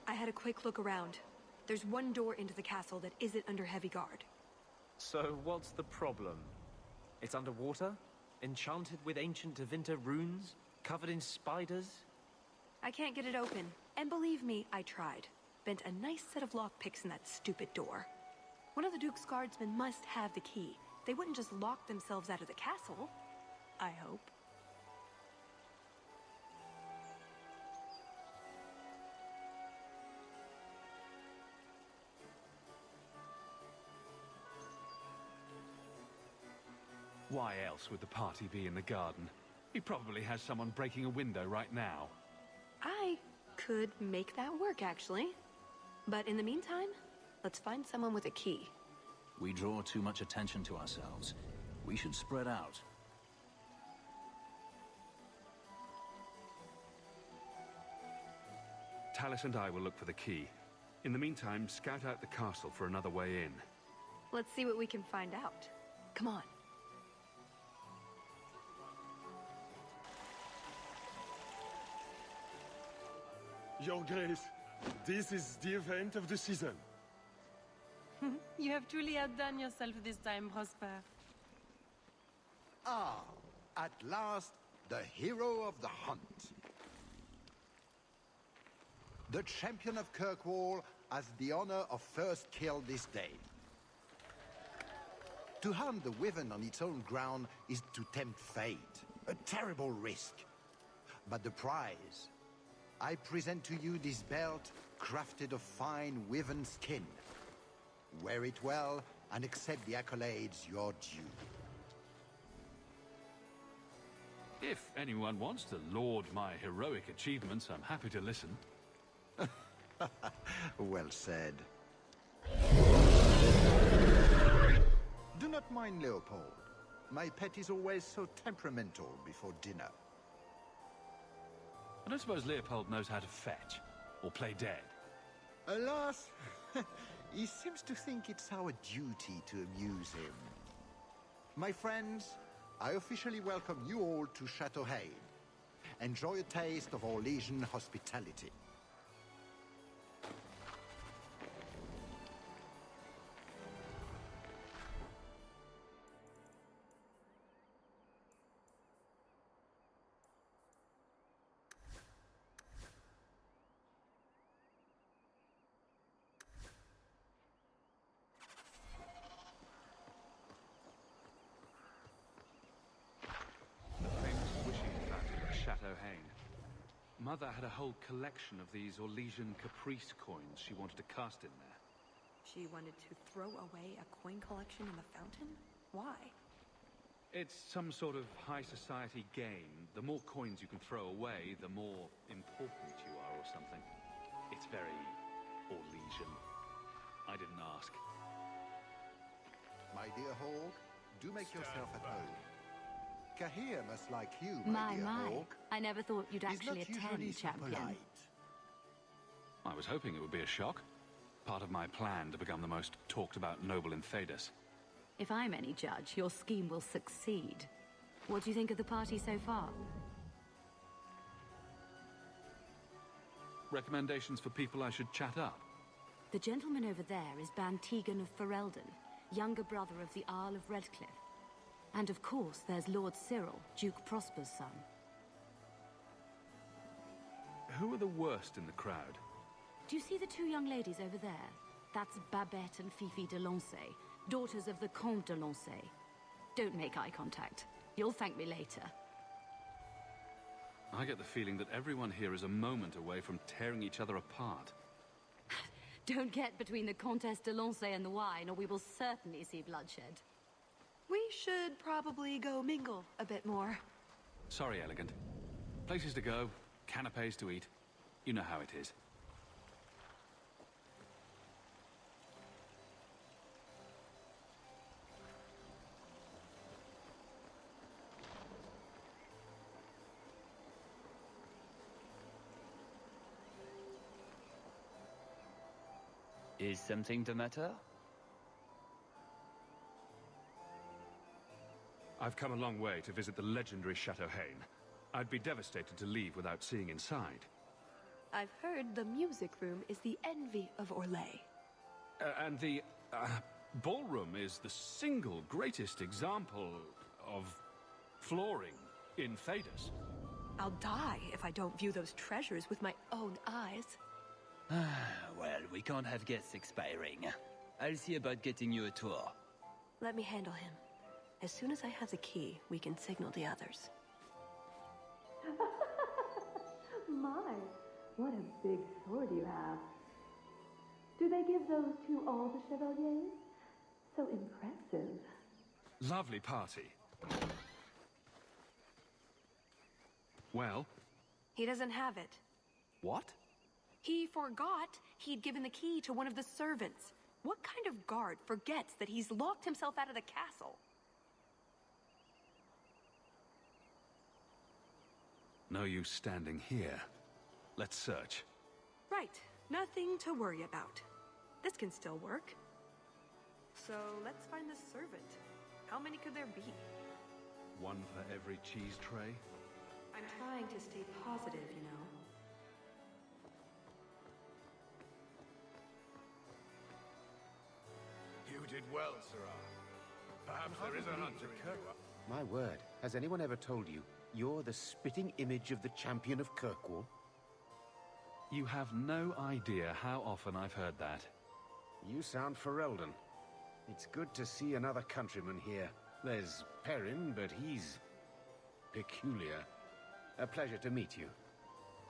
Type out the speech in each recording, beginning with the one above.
I had a quick look around. There's one door into the castle that isn't under heavy guard. So what's the problem? It's underwater? Enchanted with ancient Tevinter runes? Covered in spiders? I can't get it open. And believe me, I tried. Bent a nice set of lockpicks in that stupid door. One of the Duke's guardsmen must have the key. They wouldn't just lock themselves out of the castle. I hope. Why else would the party be in the garden? He probably has someone breaking a window right now. I could make that work, actually. But in the meantime, let's find someone with a key. We draw too much attention to ourselves. We should spread out. Tallis and I will look for the key. In the meantime, scout out the castle for another way in. Let's see what we can find out. Come on. Your Grace, this is the event of the season. You have truly outdone yourself this time, Prosper. Ah, at last, the hero of the hunt. The champion of Kirkwall has the honor of first kill this day. To hunt the Wyvern on its own ground is to tempt fate, a terrible risk. But the prize, I present to you this belt crafted of fine Wyvern skin. Wear it well and accept the accolades you're due. If anyone wants to laud my heroic achievements, I'm happy to listen. Well said. Do not mind Leopold. My pet is always so temperamental before dinner. I don't suppose Leopold knows how to fetch, or play dead. Alas, he seems to think it's our duty to amuse him. My friends, I officially welcome you all to Chateau Hain. Enjoy a taste of Orlesian hospitality. Mother had a whole collection of these Orlesian caprice coins she wanted to cast in there. She wanted to throw away a coin collection in the fountain? Why? It's some sort of high society game. The more coins you can throw away, the more important you are or something. It's very Orlesian. I didn't ask. My dear Hawk, do make yourself at home. Cahir must like you, my dear Hawk. I never thought you'd He's actually not attend, usually so champion. polite. I was hoping it would be a shock. Part of my plan to become the most talked-about noble in Thedas. If I'm any judge, your scheme will succeed. What do you think of the party so far? Recommendations for people I should chat up? The gentleman over there is Bantegan of Ferelden, younger brother of the Earl of Redcliffe. And of course, there's Lord Cyril, Duke Prosper's son. Who are the worst in the crowd? Do you see the two young ladies over there? That's Babette and Fifi de Lancey, daughters of the Comte de Lancey. Don't make eye contact. You'll thank me later. I get the feeling that everyone here is a moment away from tearing each other apart. Don't get between the Comtesse de Lancey and the wine, or we will certainly see bloodshed. We should probably go mingle a bit more. Sorry, Elegant. Places to go, canapes to eat. You know how it is. Is something the matter? I've come a long way to visit the legendary Chateau Haine. I'd be devastated to leave without seeing inside. I've heard the music room is the envy of Orlais. And the ballroom is the single greatest example of flooring in Thedas. I'll die if I don't view those treasures with my own eyes. Well, we can't have guests expiring. I'll see about getting you a tour. Let me handle him. As soon as I have the key, we can signal the others. My, what a big sword you have. Do they give those to all the chevaliers? So impressive. Lovely party. Well? He doesn't have it. What? He forgot he'd given the key to one of the servants. What kind of guard forgets that he's locked himself out of the castle? No use standing here. Let's search. Right. Nothing to worry about. This can still work. So let's find the servant. How many could there be? One for every cheese tray? I'm trying to stay positive, you know. You did well, Sirrah. Perhaps there is a hunter in you. My word, has anyone ever told you you're the spitting image of the champion of Kirkwall? You have no idea how often I've heard that. You sound Ferelden. It's good to see another countryman here. There's Perrin, but he's peculiar. A pleasure to meet you.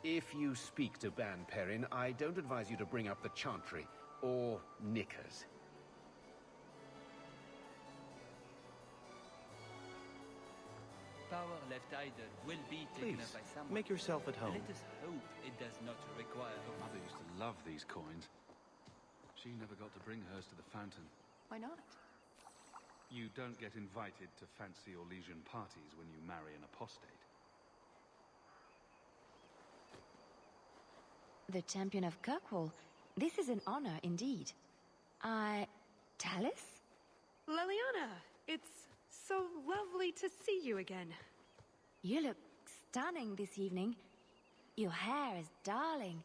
If you speak to Ban Perrin, I don't advise you to bring up the Chantry or knickers. Power left idle will be taken Please, up by someone. make yourself at home. Let us hope it does not require a Mother used to love these coins. She never got to bring hers to the fountain. Why not? You don't get invited to fancy Orlesian parties when you marry an apostate. The champion of Kirkwall. This is an honor indeed. Talus? Leliana, it's so lovely to see you again. You look stunning this evening. Your hair is darling.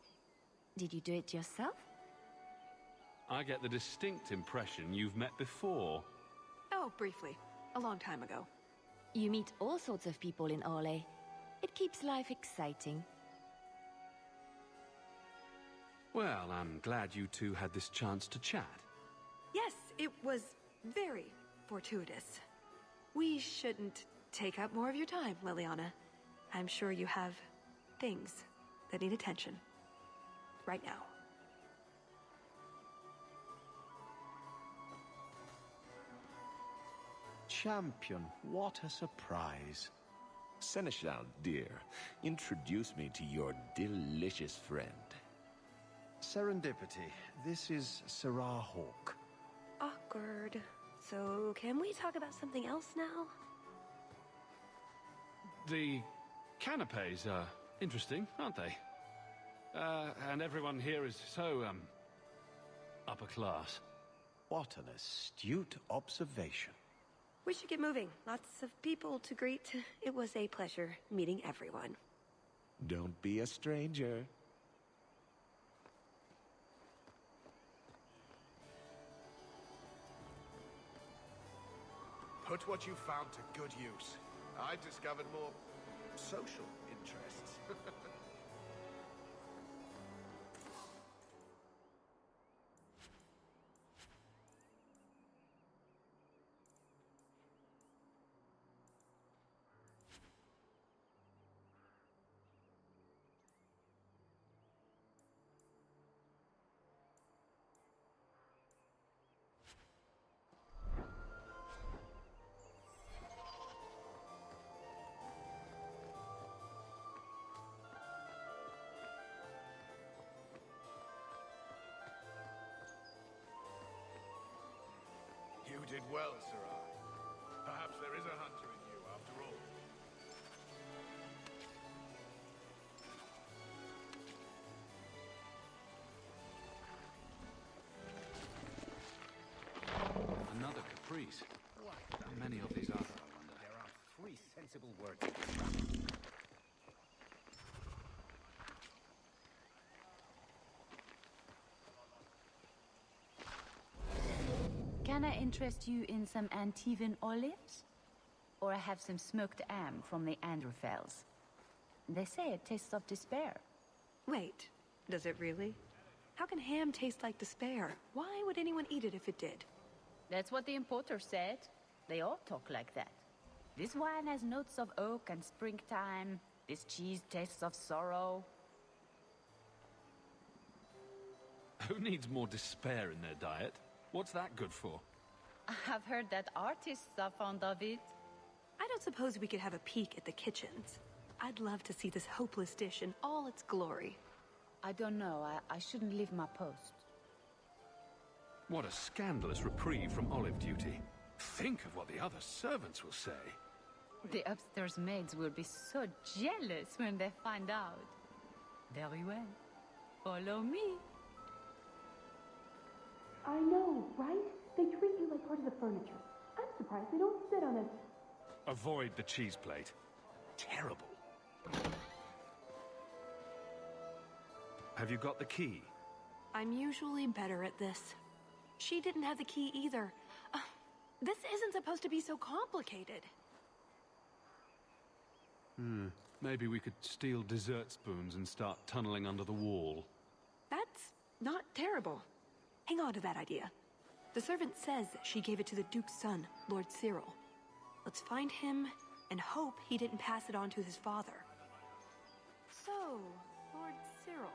Did you do it yourself? I get the distinct impression you've met before. Oh, briefly. A long time ago. You meet all sorts of people in Orlais. It keeps life exciting. Well, I'm glad you two had this chance to chat. Yes, it was very fortuitous. We shouldn't take up more of your time, Leliana. I'm sure you have things that need attention. Right now. Champion, what a surprise. Seneschal, dear, introduce me to your delicious friend. Serendipity. This is Sirrah Hawke. Awkward. So, can we talk about something else now? The canapes are interesting, aren't they? And everyone here is so, upper class. What an astute observation. We should get moving. Lots of people to greet. It was a pleasure meeting everyone. Don't be a stranger. Put what you found to good use. I discovered more social interests. did well, Sirrah. Perhaps there is a hunter in you, after all. Another caprice. How many of these are there, I wonder? There are 3 sensible words. Can I interest you in some Antivan olives? Or I have some smoked ham from the Androfels. They say it tastes of despair. Wait, does it really? How can ham taste like despair? Why would anyone eat it if it did? That's what the importer said. They all talk like that. This wine has notes of oak and springtime. This cheese tastes of sorrow. Who needs more despair in their diet? What's that good for? I've heard that artists are fond of it. I don't suppose we could have a peek at the kitchens. I'd love to see this hopeless dish in all its glory. I don't know. I shouldn't leave my post. What a scandalous reprieve from olive duty. Think of what the other servants will say. The upstairs maids will be so jealous when they find out. Very well. Follow me. I know, right? They treat you like part of the furniture. I'm surprised they don't sit on it. Avoid the cheese plate. Terrible. Have you got the key? I'm usually better at this. She didn't have the key either. This isn't supposed to be so complicated. Maybe we could steal dessert spoons and start tunneling under the wall. That's not terrible. Hang on to that idea. The servant says she gave it to the Duke's son, Lord Cyril. Let's find him and hope he didn't pass it on to his father. So, Lord Cyril.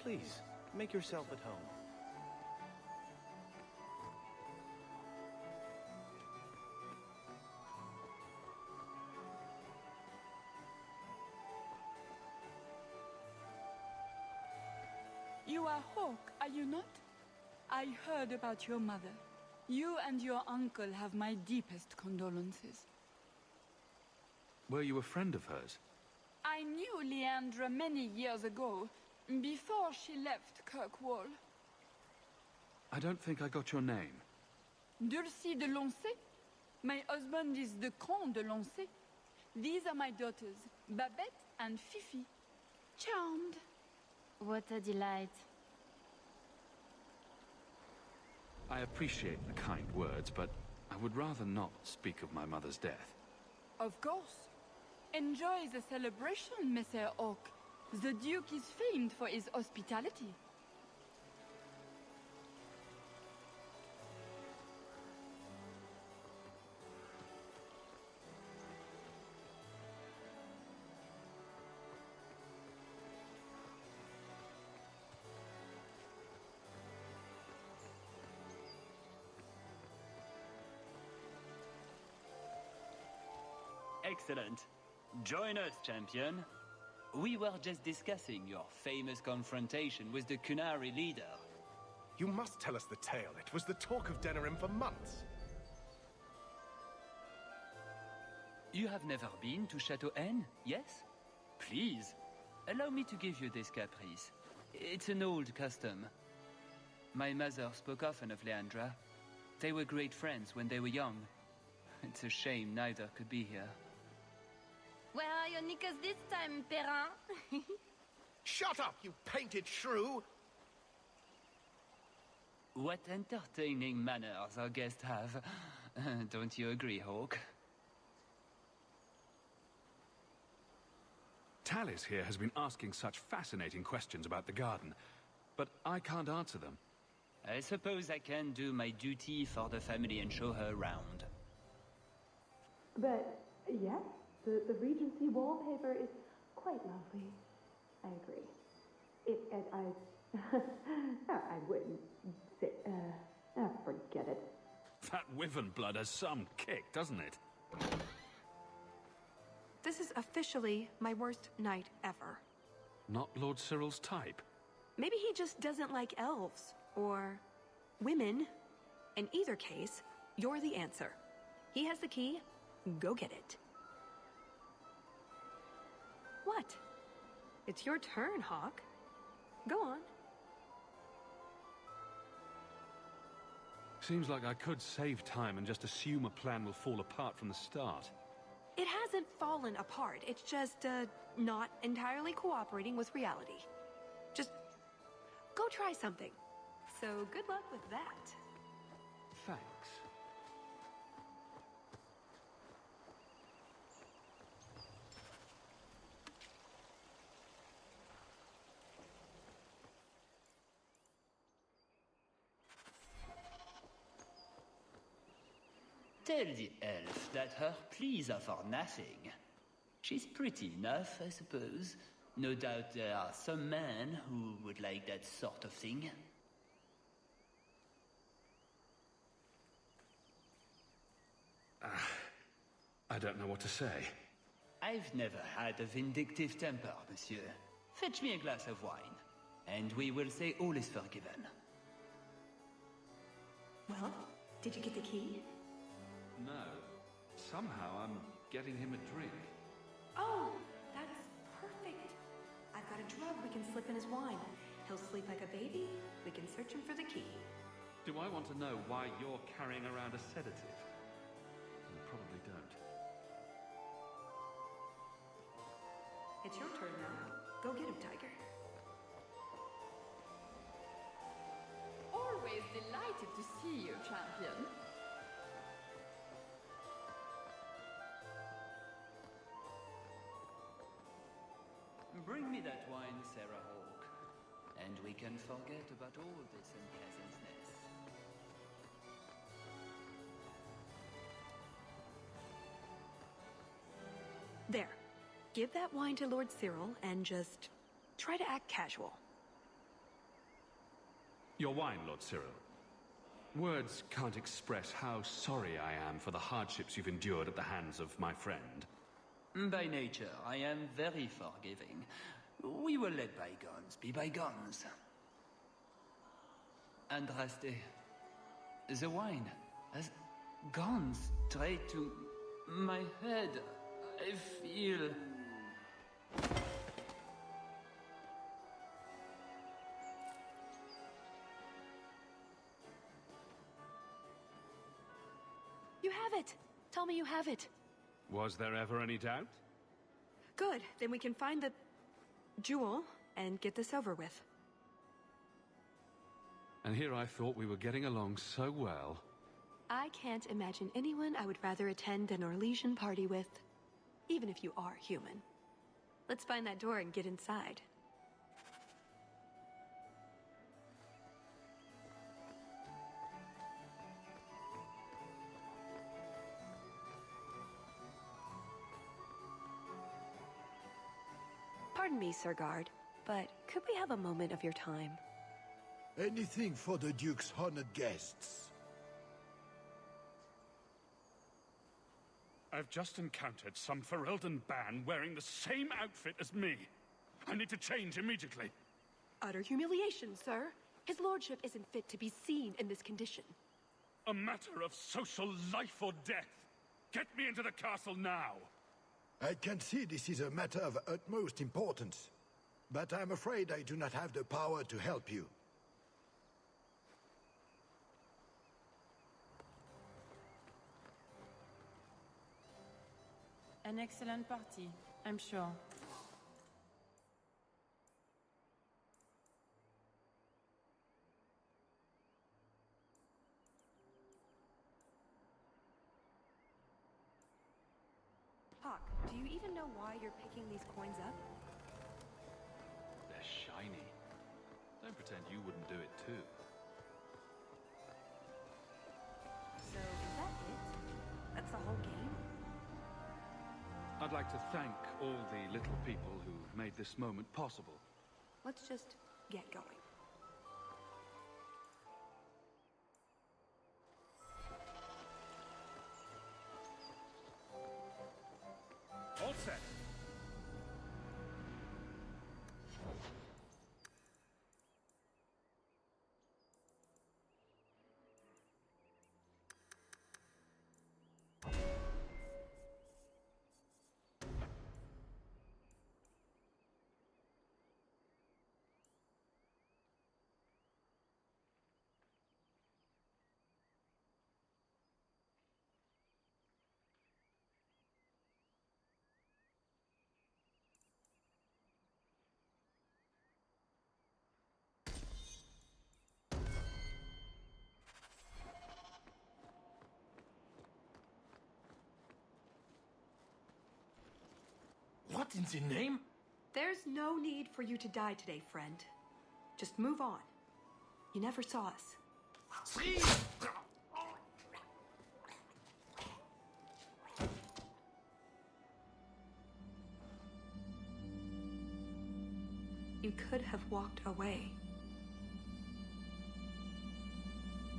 Please, make yourself at home. You are Hawke, are you not? I heard about your mother. You and your uncle have my deepest condolences. Were you a friend of hers? I knew Leandra many years ago, before she left Kirkwall. I don't think I got your name. Dulcie de Lancey. My husband is the Comte de Lancey. These are my daughters, Babette and Fifi. Charmed. What a delight. I appreciate the kind words, but I would rather not speak of my mother's death. Of course. Enjoy the celebration, Messire Hawke. The Duke is famed for his hospitality. Excellent. Join us, champion. We were just discussing your famous confrontation with the Qunari leader. You must tell us the tale. It was the talk of Denerim for months. You have never been to Chateau N, yes? Please, allow me to give you this caprice. It's an old custom. My mother spoke often of Leandra. They were great friends when they were young. It's a shame neither could be here. Where are your knickers this time, Perrin? Shut up, you painted shrew! What entertaining manners our guests have. Don't you agree, Hawke? Tallis here has been asking such fascinating questions about the garden, but I can't answer them. I suppose I can do my duty for the family and show her around. But yes, the Regency wallpaper is quite lovely. I agree. I wouldn't say, forget it. That wyvern blood has some kick, doesn't it? This is officially my worst night ever. Not Lord Cyril's type. Maybe he just doesn't like elves. Or women. In either case, you're the answer. He has the key. Go get it. What? It's your turn, Hawk. Go on. Seems like I could save time and just assume a plan will fall apart from the start. It hasn't fallen apart. It's just, not entirely cooperating with reality. Just go try something. So good luck with that. Thanks. Tell the elf that her pleas are for nothing. She's pretty enough, I suppose. No doubt there are some men who would like that sort of thing. I don't know what to say. I've never had a vindictive temper, monsieur. Fetch me a glass of wine, and we will say all is forgiven. Well, did you get the key? No. Somehow I'm getting him a drink. Oh, that's perfect. I've got a drug we can slip in his wine. He'll sleep like a baby. We can search him for the key. Do I want to know why you're carrying around a sedative? You probably don't. It's your turn now. Go get him, Tiger. Always delighted to see you, champion. Bring me that wine, Sarah Hawke, and we can forget about all this unpleasantness. There. Give that wine to Lord Cyril and just try to act casual. Your wine, Lord Cyril. Words can't express how sorry I am for the hardships you've endured at the hands of my friend. By nature, I am very forgiving. We will let bygones be bygones. Andraste, the wine has gone straight to my head. I feel... You have it! Tell me you have it. Was there ever any doubt? Good. Then we can find the jewel and get this over with. And here I thought we were getting along so well. I can't imagine anyone I would rather attend an Orlesian party with, even if you are human. Let's find that door and get inside. Pardon me, Sir Guard, but could we have a moment of your time? Anything for the Duke's honored guests. I've just encountered some Ferelden band wearing the same outfit as me. I need to change immediately. Utter humiliation, sir. His lordship isn't fit to be seen in this condition. A matter of social life or death. Get me into the castle now. I can see this is a matter of utmost importance, but I'm afraid I do not have the power to help you. An excellent party, I'm sure. Hawk, do you even know why you're picking these coins up? They're shiny. Don't pretend you wouldn't do it too. I'd like to thank all the little people who made this moment possible. Let's just get going. All set. What in the name? There's no need for you to die today, friend. Just move on. You never saw us. You could have walked away.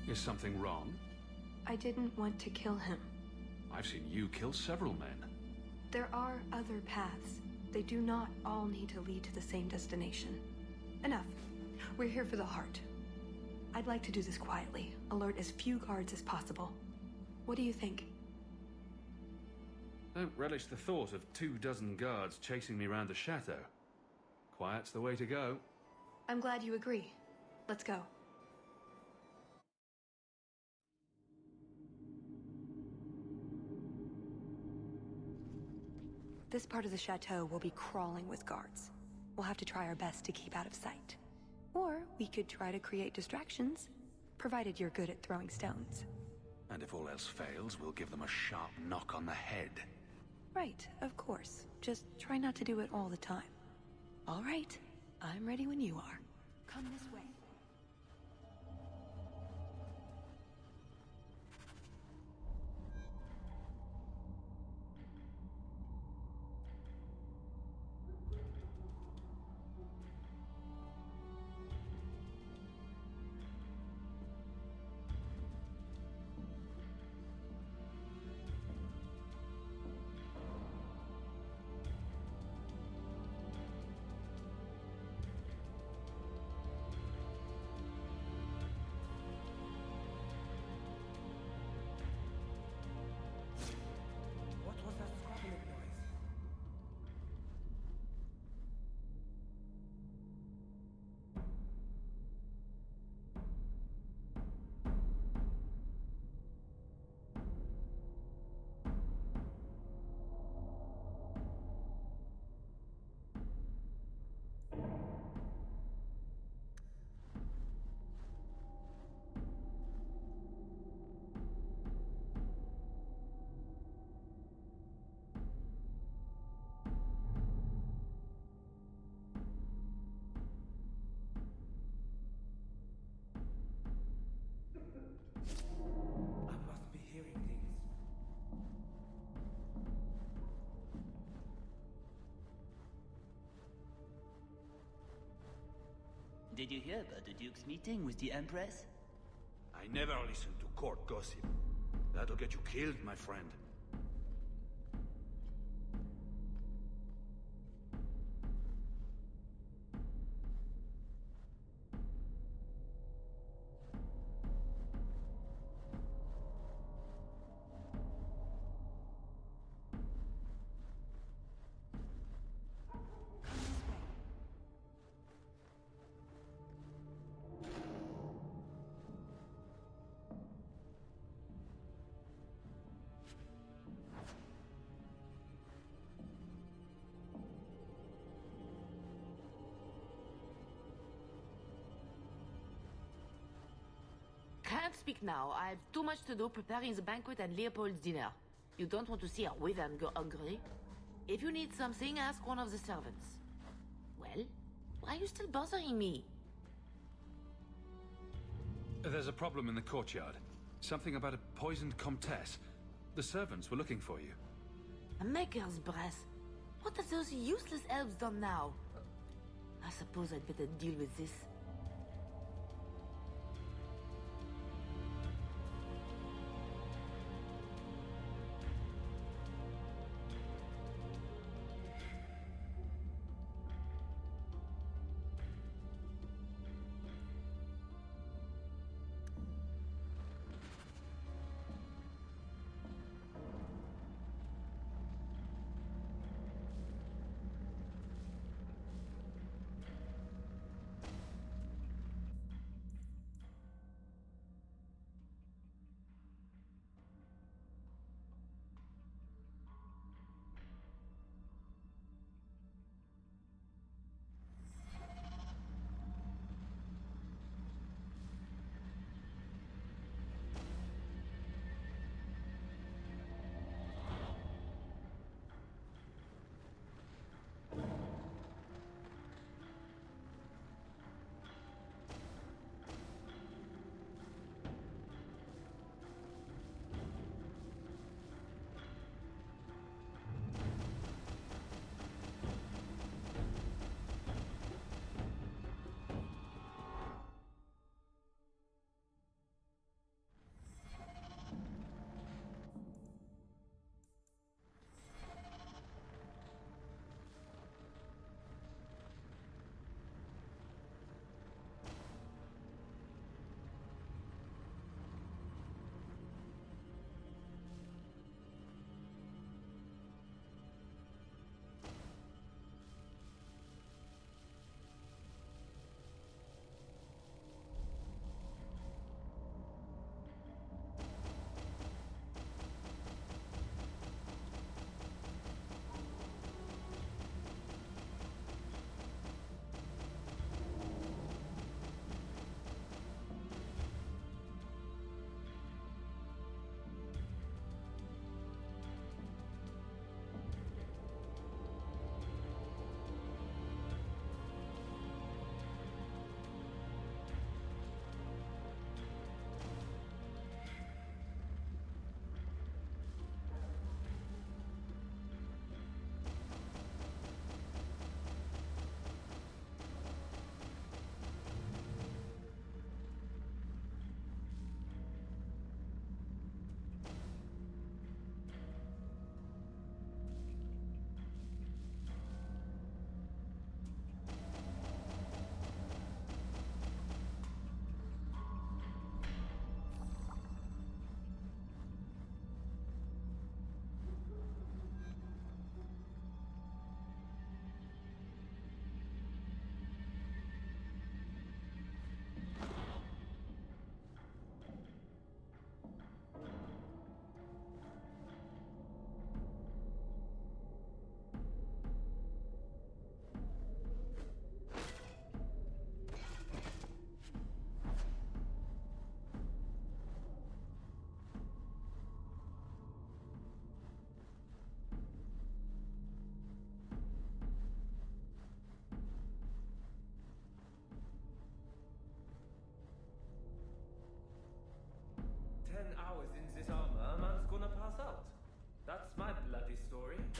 Is something wrong? I didn't want to kill him. I've seen you kill several men. There are other paths. They do not all need to lead to the same destination. Enough. We're here for the heart. I'd like to do this quietly, alert as few guards as possible. What do you think? Don't relish the thought of 24 guards chasing me around the chateau. Quiet's the way to go. I'm glad you agree. Let's go. This part of the chateau will be crawling with guards. We'll have to try our best to keep out of sight. Or we could try to create distractions, provided you're good at throwing stones. And if all else fails, we'll give them a sharp knock on the head. Right, of course. Just try not to do it all the time. All right, I'm ready when you are. Come this way. Did you hear about the Duke's meeting with the Empress? I never listen to court gossip. That'll get you killed, my friend. Can't speak now. I've too much to do preparing the banquet and Leopold's dinner. You don't want to see a wyvern go hungry. If you need something, ask one of the servants. Well, why are you still bothering me? There's a problem in the courtyard. Something about a poisoned comtesse. The servants were looking for you. A maker's breath. What have those useless elves done now? I suppose I'd better deal with this.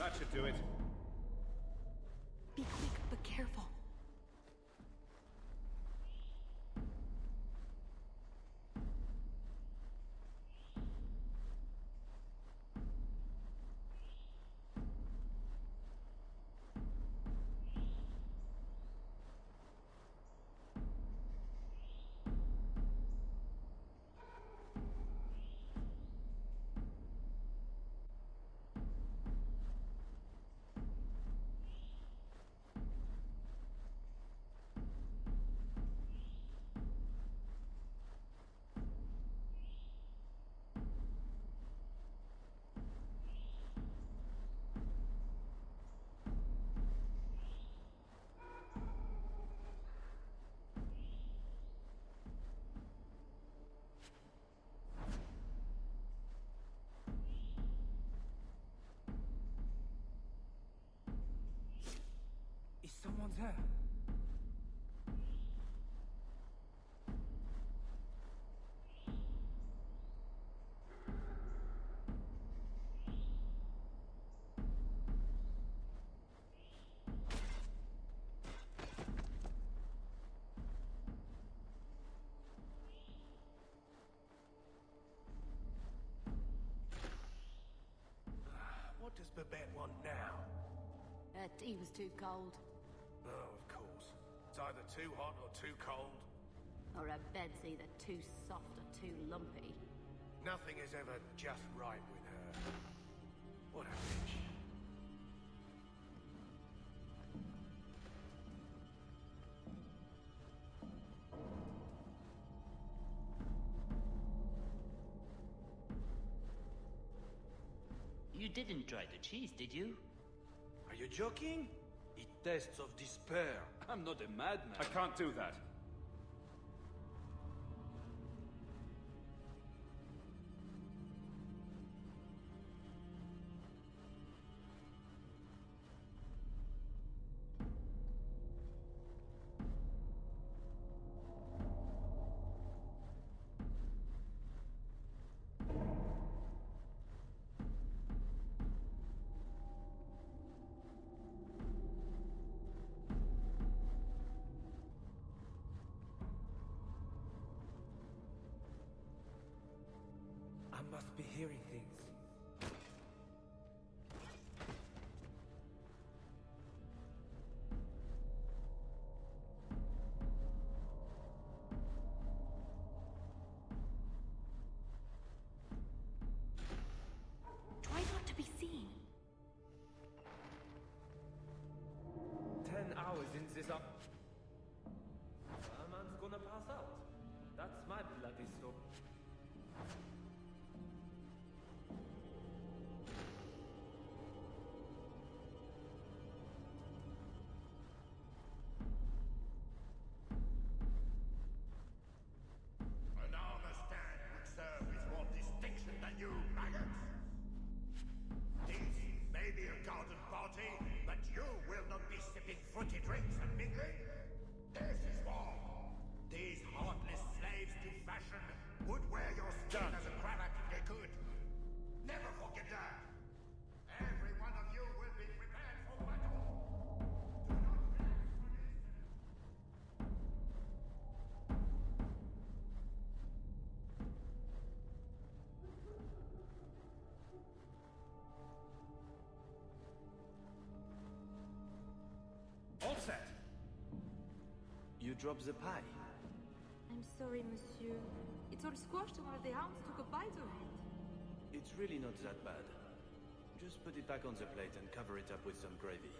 That should do it. Be quick, but careful. Someone's there. Babette want now? Her tea was too cold. Oh, of course. It's either too hot or too cold. Or her bed's either too soft or too lumpy. Nothing is ever just right with her. What a bitch. You didn't try the cheese, did you? Are you joking? It tastes of despair. I'm not a madman. I can't do that. I must be hearing things. Try not to be seen. 10 hours into this up. A man's gonna pass out. That's my bloody story. An armor stand would serve with more distinction than you, maggots. This may be a garden party, but you will not be sipping fruity drinks and mingling. This is war. These heartless slaves to fashion would wear your skin as a cravat if they could. Never forget that. Every one of you will be prepared for battle. Do not relax for an instant. All set. You dropped the pie. I'm sorry, monsieur. It's all squashed and one of the hounds took a bite of it. It's really not that bad. Just put it back on the plate and cover it up with some gravy.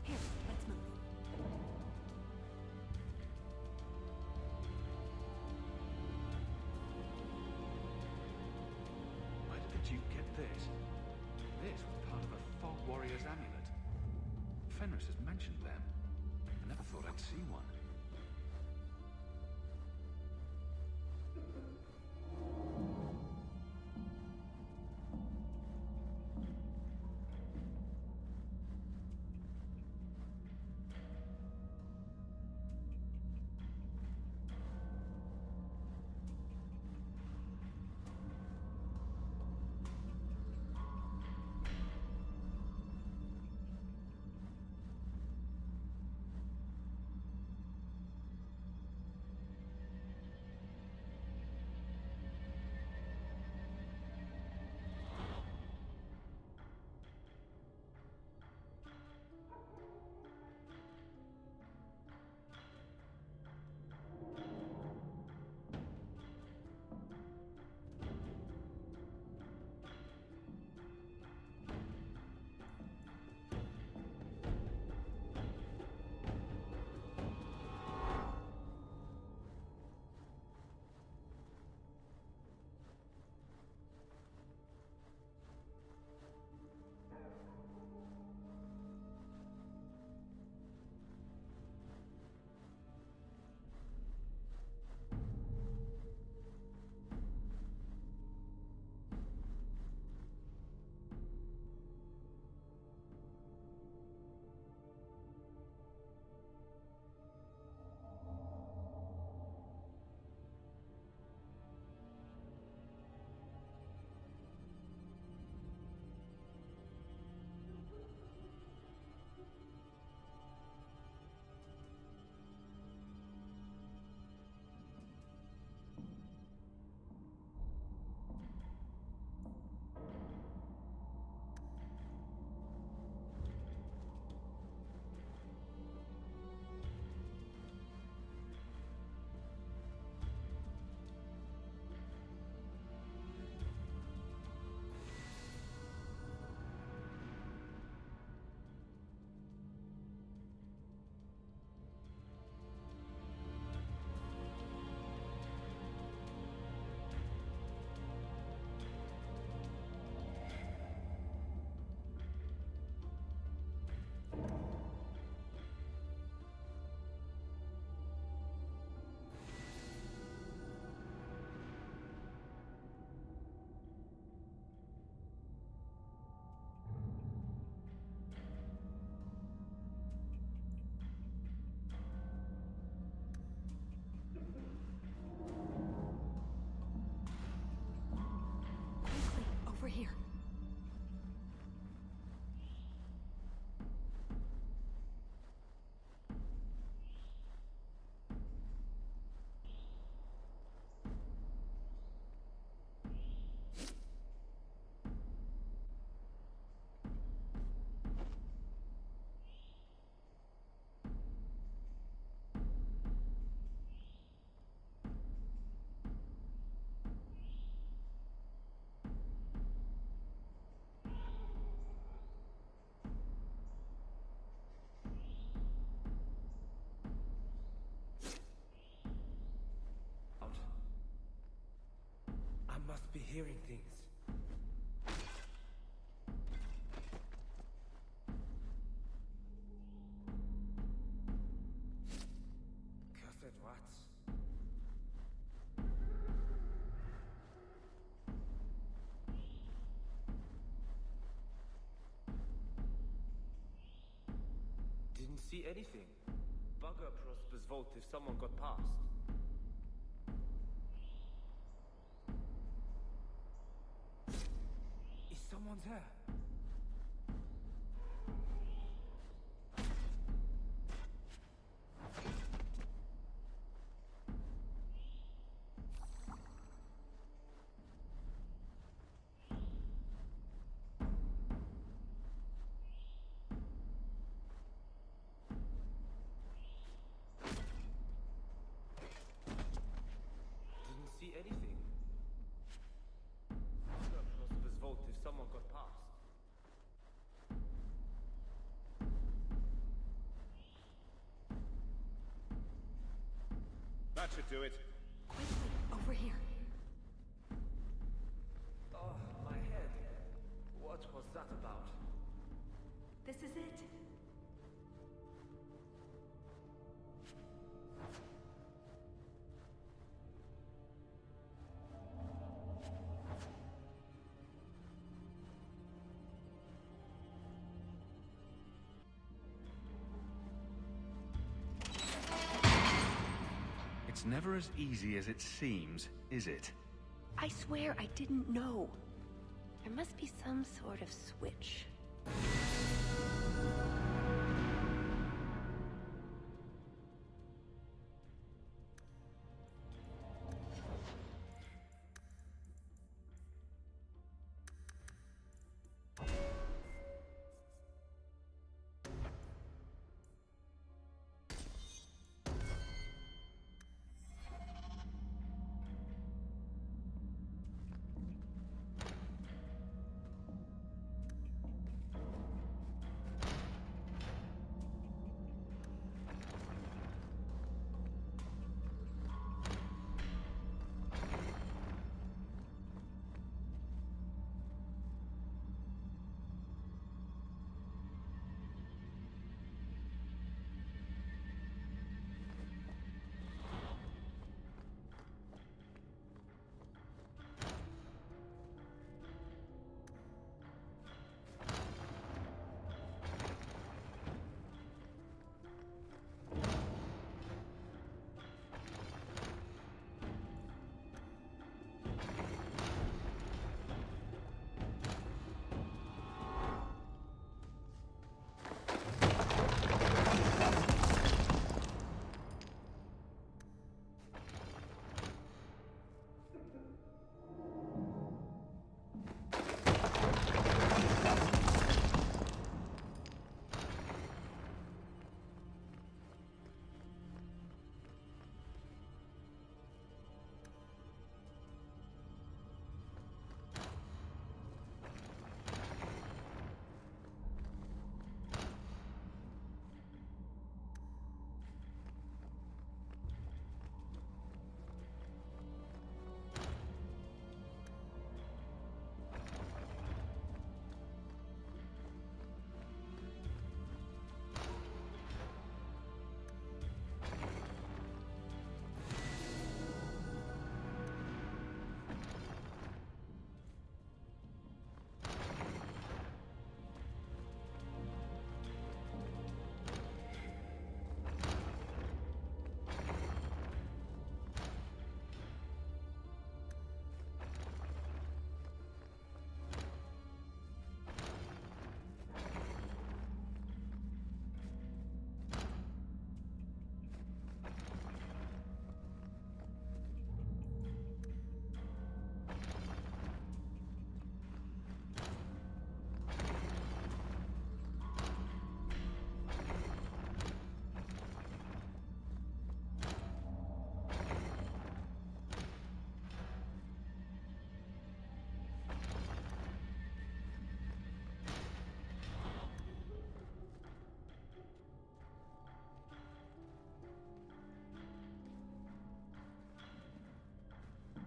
Here, let's move. Where did the Duke get this? This was part of a Fog Warrior's amulet. Fenris has mentioned them. I never thought I'd see one. hearing things. Cursed rats. Didn't see anything. Bugger Prosper's vault if someone got past. Is someone's here? Didn't see anything. Bugger Prosper's vault if someone got past. That should do it. Quickly, over here. Oh, my head. What was that about? This is it. It's never as easy as it seems, is it? I swear I didn't know. There must be some sort of switch.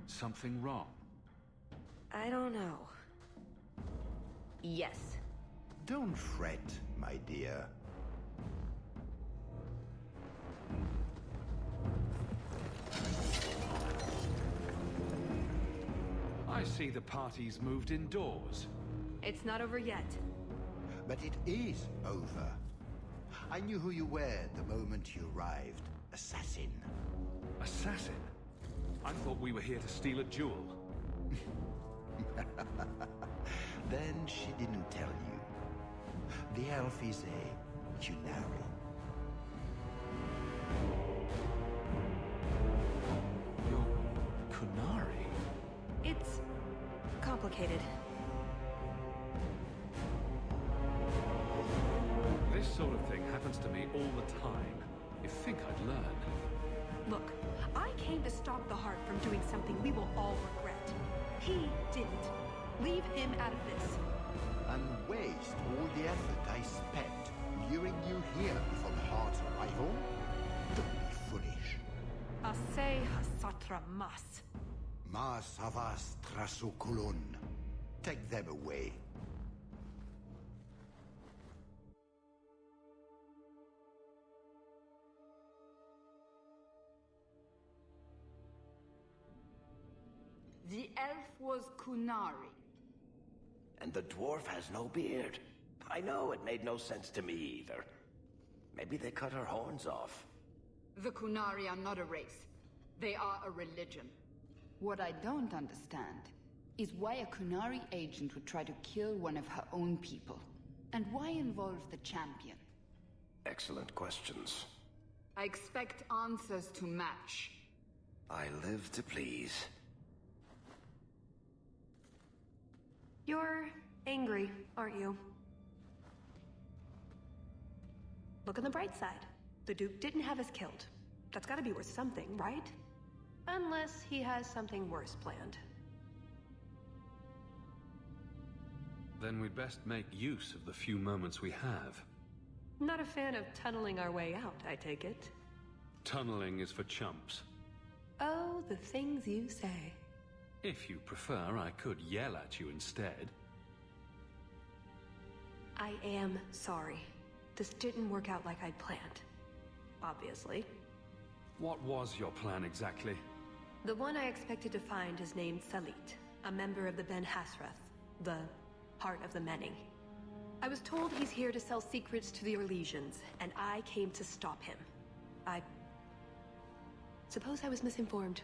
Something wrong? I don't know. Yes. Don't fret, my dear. I see the party's moved indoors. It's not over yet. But it is over. I knew who you were the moment you arrived. Assassin. Assassin? I thought we were here to steal a jewel. Then she didn't tell you. The elf is a Qunari. You're Qunari? It's complicated. This sort of thing happens to me all the time. You think I'd learn? Look, I came to stop the Heart from doing something we will all regret. He didn't. Leave him out of this. And waste all the effort I spent luring you here before the Heart's arrival? Don't be foolish. Asay hasatra mas. Mas havas trasukulun. Take them away. The elf was Qunari. And the dwarf has no beard. I know, it made no sense to me either. Maybe they cut her horns off. The Qunari are not a race. They are a religion. What I don't understand is why a Qunari agent would try to kill one of her own people. And why involve the champion? Excellent questions. I expect answers to match. I live to please. You're angry, aren't you? Look on the bright side. The Duke didn't have us killed. That's gotta be worth something, right? Unless he has something worse planned. Then we'd best make use of the few moments we have. Not a fan of tunneling our way out, I take it. Tunneling is for chumps. Oh, the things you say. If you prefer, I could yell at you instead. I am sorry. This didn't work out like I'd planned. Obviously. What was your plan exactly? The one I expected to find is named Salit, a member of the Ben Hasrath, the Heart of the Many. I was told he's here to sell secrets to the Orlesians, and I came to stop him. I suppose I was misinformed.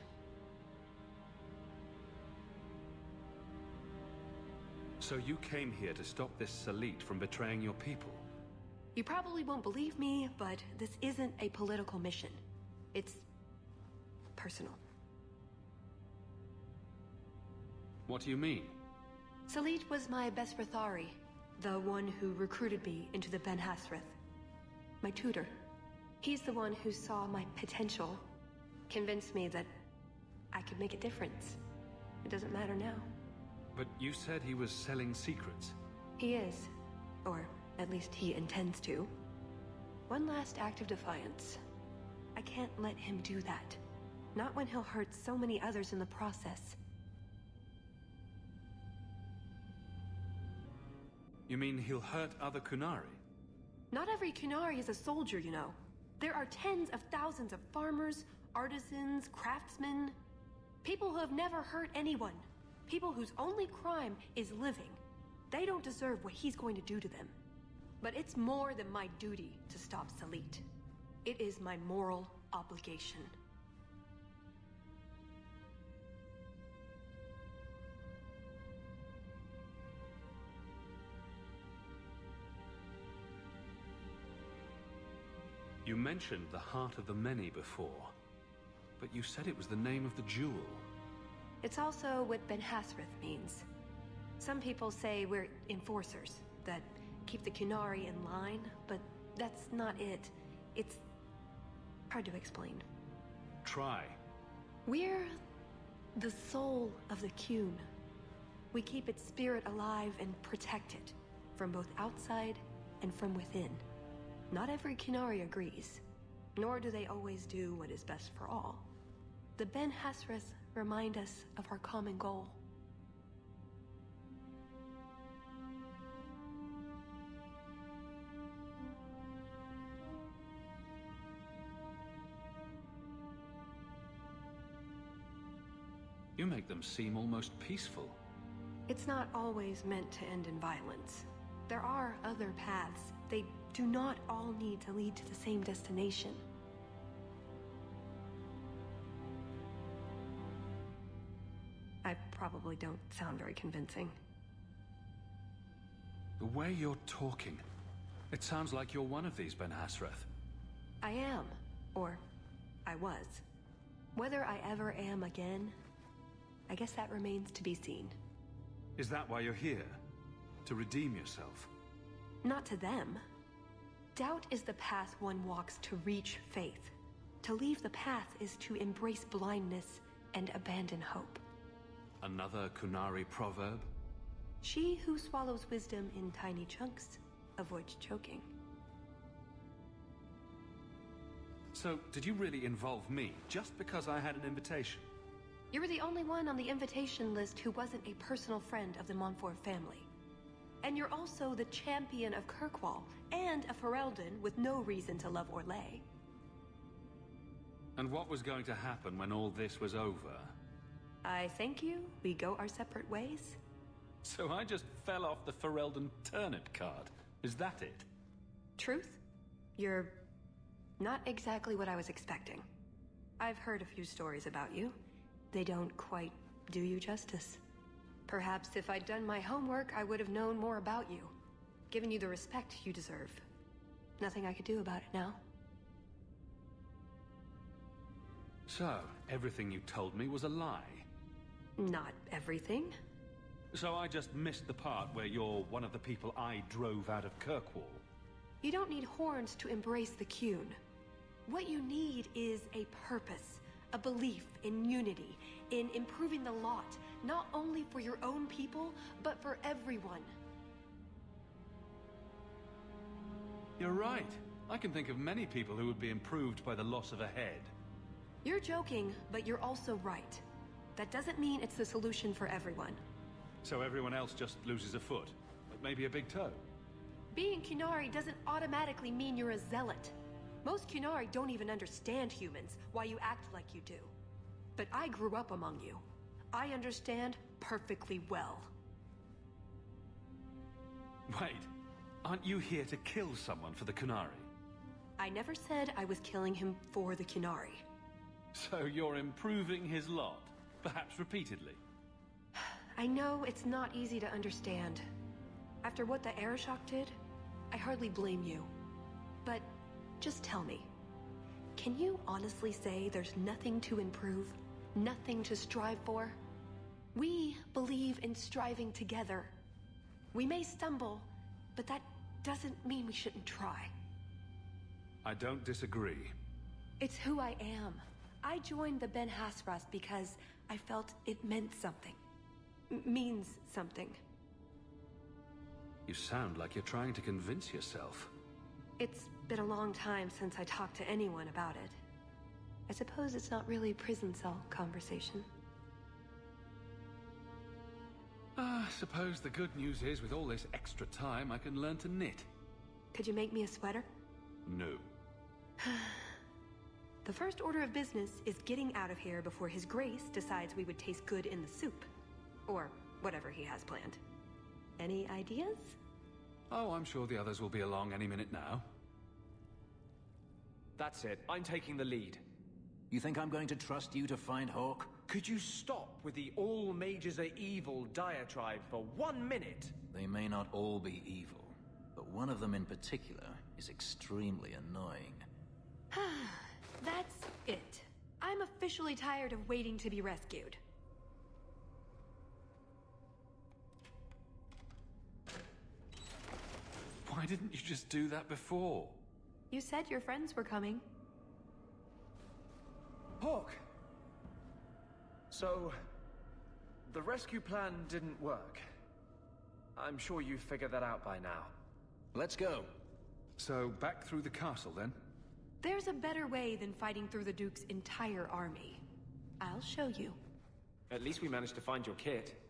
So you came here to stop this Salit from betraying your people? You probably won't believe me, but this isn't a political mission. It's personal. What do you mean? Salit was my Besrathari, the one who recruited me into the Ben Hasrath. My tutor. He's the one who saw my potential, convinced me that I could make a difference. It doesn't matter now. But you said he was selling secrets. He is. Or at least he intends to. One last act of defiance. I can't let him do that. Not when he'll hurt so many others in the process. You mean he'll hurt other Qunari? Not every Qunari is a soldier, you know. There are tens of thousands of farmers, artisans, craftsmen. People who have never hurt anyone. People whose only crime is living. They don't deserve what he's going to do to them. But it's more than my duty to stop Salit. It is my moral obligation. You mentioned the Heart of the Many before, but you said it was the name of the jewel. It's also what Ben Hasrath means. Some people say we're enforcers, that keep the Qunari in line, but that's not it. It's hard to explain. Try. We're the soul of the Qun. We keep its spirit alive and protect it, from both outside and from within. Not every Qunari agrees, nor do they always do what is best for all. The Ben Hasrath remind us of our common goal. You make them seem almost peaceful. It's not always meant to end in violence. There are other paths. They do not all need to lead to the same destination. I probably don't sound very convincing. The way you're talking, it sounds like you're one of these Ben Hasrath. I am. Or, I was. Whether I ever am again, I guess that remains to be seen. Is that why you're here? To redeem yourself? Not to them. Doubt is the path one walks to reach faith. To leave the path is to embrace blindness and abandon hope. Another Kunari proverb? She who swallows wisdom in tiny chunks avoids choking. So, did you really involve me just because I had an invitation? You were the only one on the invitation list who wasn't a personal friend of the Montfort family. And you're also the champion of Kirkwall, and a Ferelden with no reason to love Orlais. And what was going to happen when all this was over? I thank you. We go our separate ways. So I just fell off the Ferelden turnip card. Is that it? Truth? You're not exactly what I was expecting. I've heard a few stories about you. They don't quite do you justice. Perhaps if I'd done my homework, I would have known more about you, given you the respect you deserve. Nothing I could do about it now. So, everything you told me was a lie? Not everything. So I just missed the part where you're one of the people I drove out of Kirkwall? You don't need horns to embrace the Qun. What you need is a purpose, a belief in unity, in improving the lot, not only for your own people, but for everyone. You're right. I can think of many people who would be improved by the loss of a head. You're joking, but you're also right. That doesn't mean it's the solution for everyone. So everyone else just loses a foot, but maybe a big toe. Being Qunari doesn't automatically mean you're a zealot. Most Qunari don't even understand humans, why you act like you do. But I grew up among you. I understand perfectly well. Wait, aren't you here to kill someone for the Qunari? I never said I was killing him for the Qunari. So you're improving his lot, perhaps repeatedly? I know it's not easy to understand. After what the Arishok did, I hardly blame you. But just tell me, can you honestly say there's nothing to improve? Nothing to strive for? We believe in striving together. We may stumble, but that doesn't mean we shouldn't try. I don't disagree. It's who I am. I joined the Ben Hasras because I felt it meant something. Means something. You sound like you're trying to convince yourself. It's been a long time since I talked to anyone about it. I suppose it's not really prison cell conversation. I suppose the good news is with all this extra time I can learn to knit. Could you make me a sweater? No. The first order of business is getting out of here before His Grace decides we would taste good in the soup. Or whatever he has planned. Any ideas? Oh, I'm sure the others will be along any minute now. That's it. I'm taking the lead. You think I'm going to trust you to find Hawke? Could you stop with the all mages are evil diatribe for 1 minute? They may not all be evil, but one of them in particular is extremely annoying. That's it. I'm officially tired of waiting to be rescued. Why didn't you just do that before? You said your friends were coming. Hawke! So, the rescue plan didn't work. I'm sure you figured that out by now. Let's go. So, back through the castle then? There's a better way than fighting through the Duke's entire army. I'll show you. At least we managed to find your kit.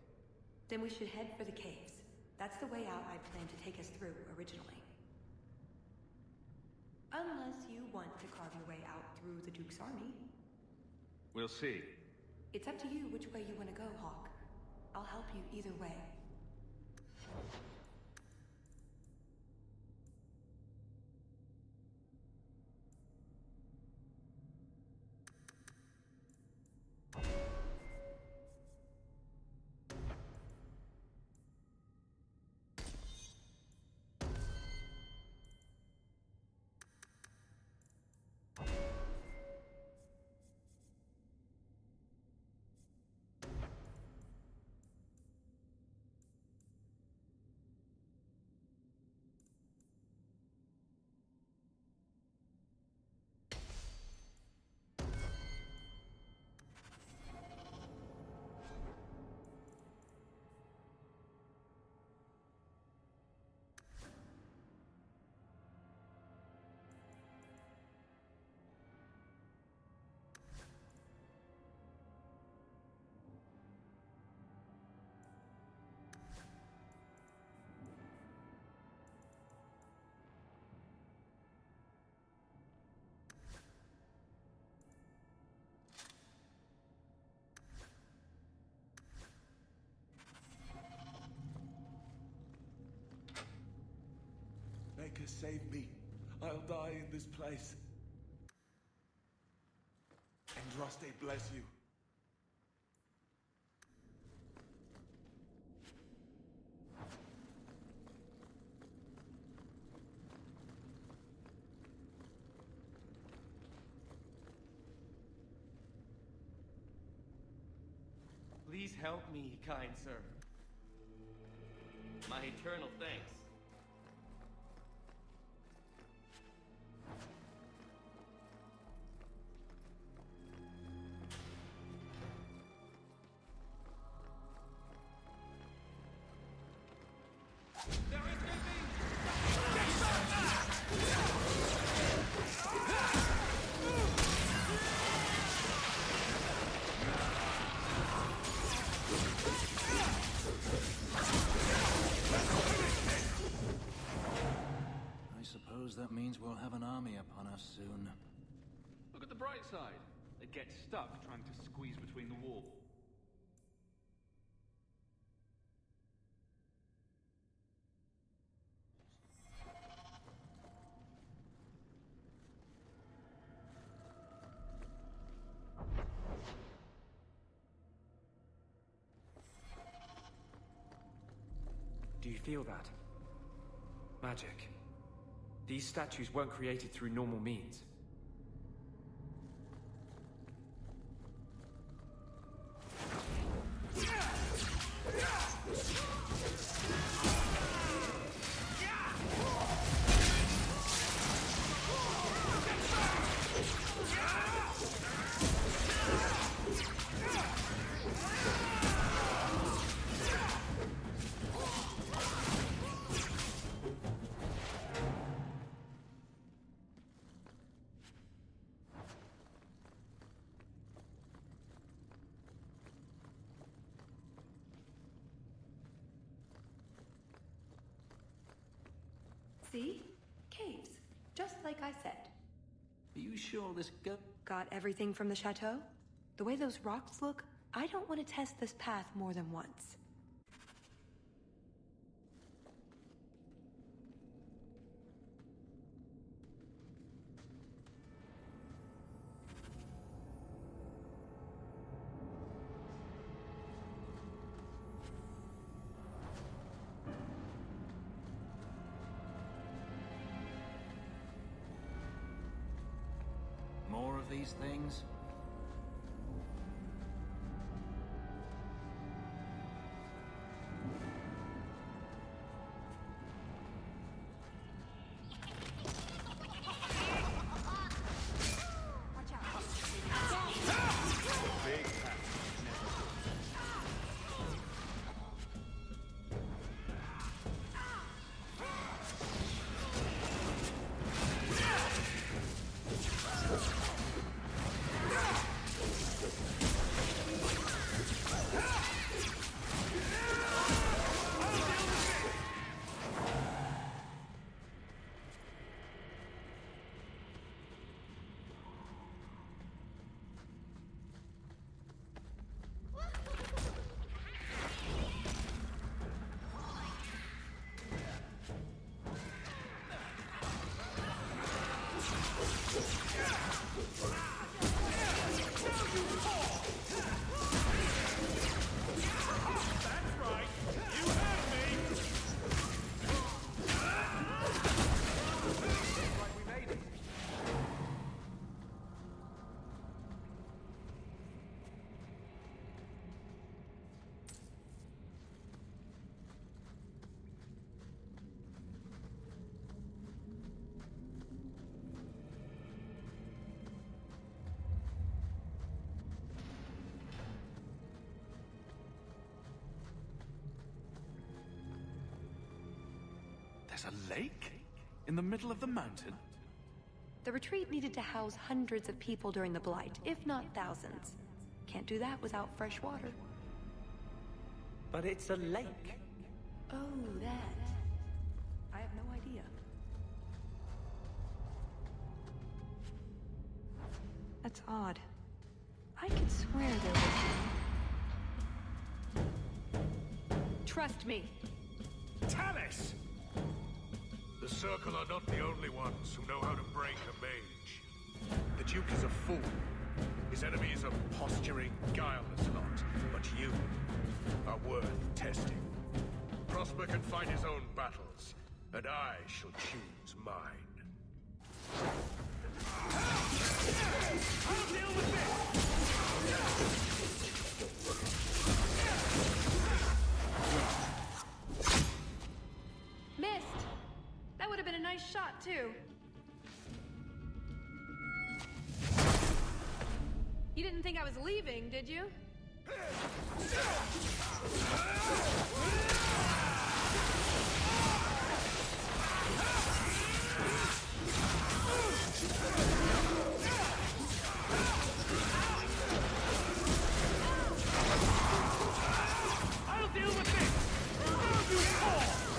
Then we should head for the caves. That's the way out I planned to take us through originally. Unless you want to carve your way out through the Duke's army. We'll see. It's up to you which way you want to go, Hawk. I'll help you either way. Maker, save me. I'll die in this place. Andraste bless you. Please help me, kind sir. My eternal thanks. That means we'll have an army upon us soon. Look at the bright side. They get stuck trying to squeeze between the wall. Do you feel that? Magic. These statues weren't created through normal means. See? Caves. Just like I said. Are you sure this Got everything from the chateau? The way those rocks look, I don't want to test this path more than once. More of these things? a lake? In the middle of the mountain? The retreat needed to house hundreds of people during the Blight, if not thousands. Can't do that without fresh water. But it's a lake. Oh, that. I have no idea. That's odd. I could swear there was... Trust me. Tallis! The Circle are not the only ones who know how to break a mage. The Duke is a fool. His enemy is a posturing, guileless lot. But you are worth testing. Prosper can fight his own battles, and I shall choose mine. I'll deal with this! Missed! That would have been a nice shot, too. You didn't think I was leaving, did you? I'll deal with this! Now you fall!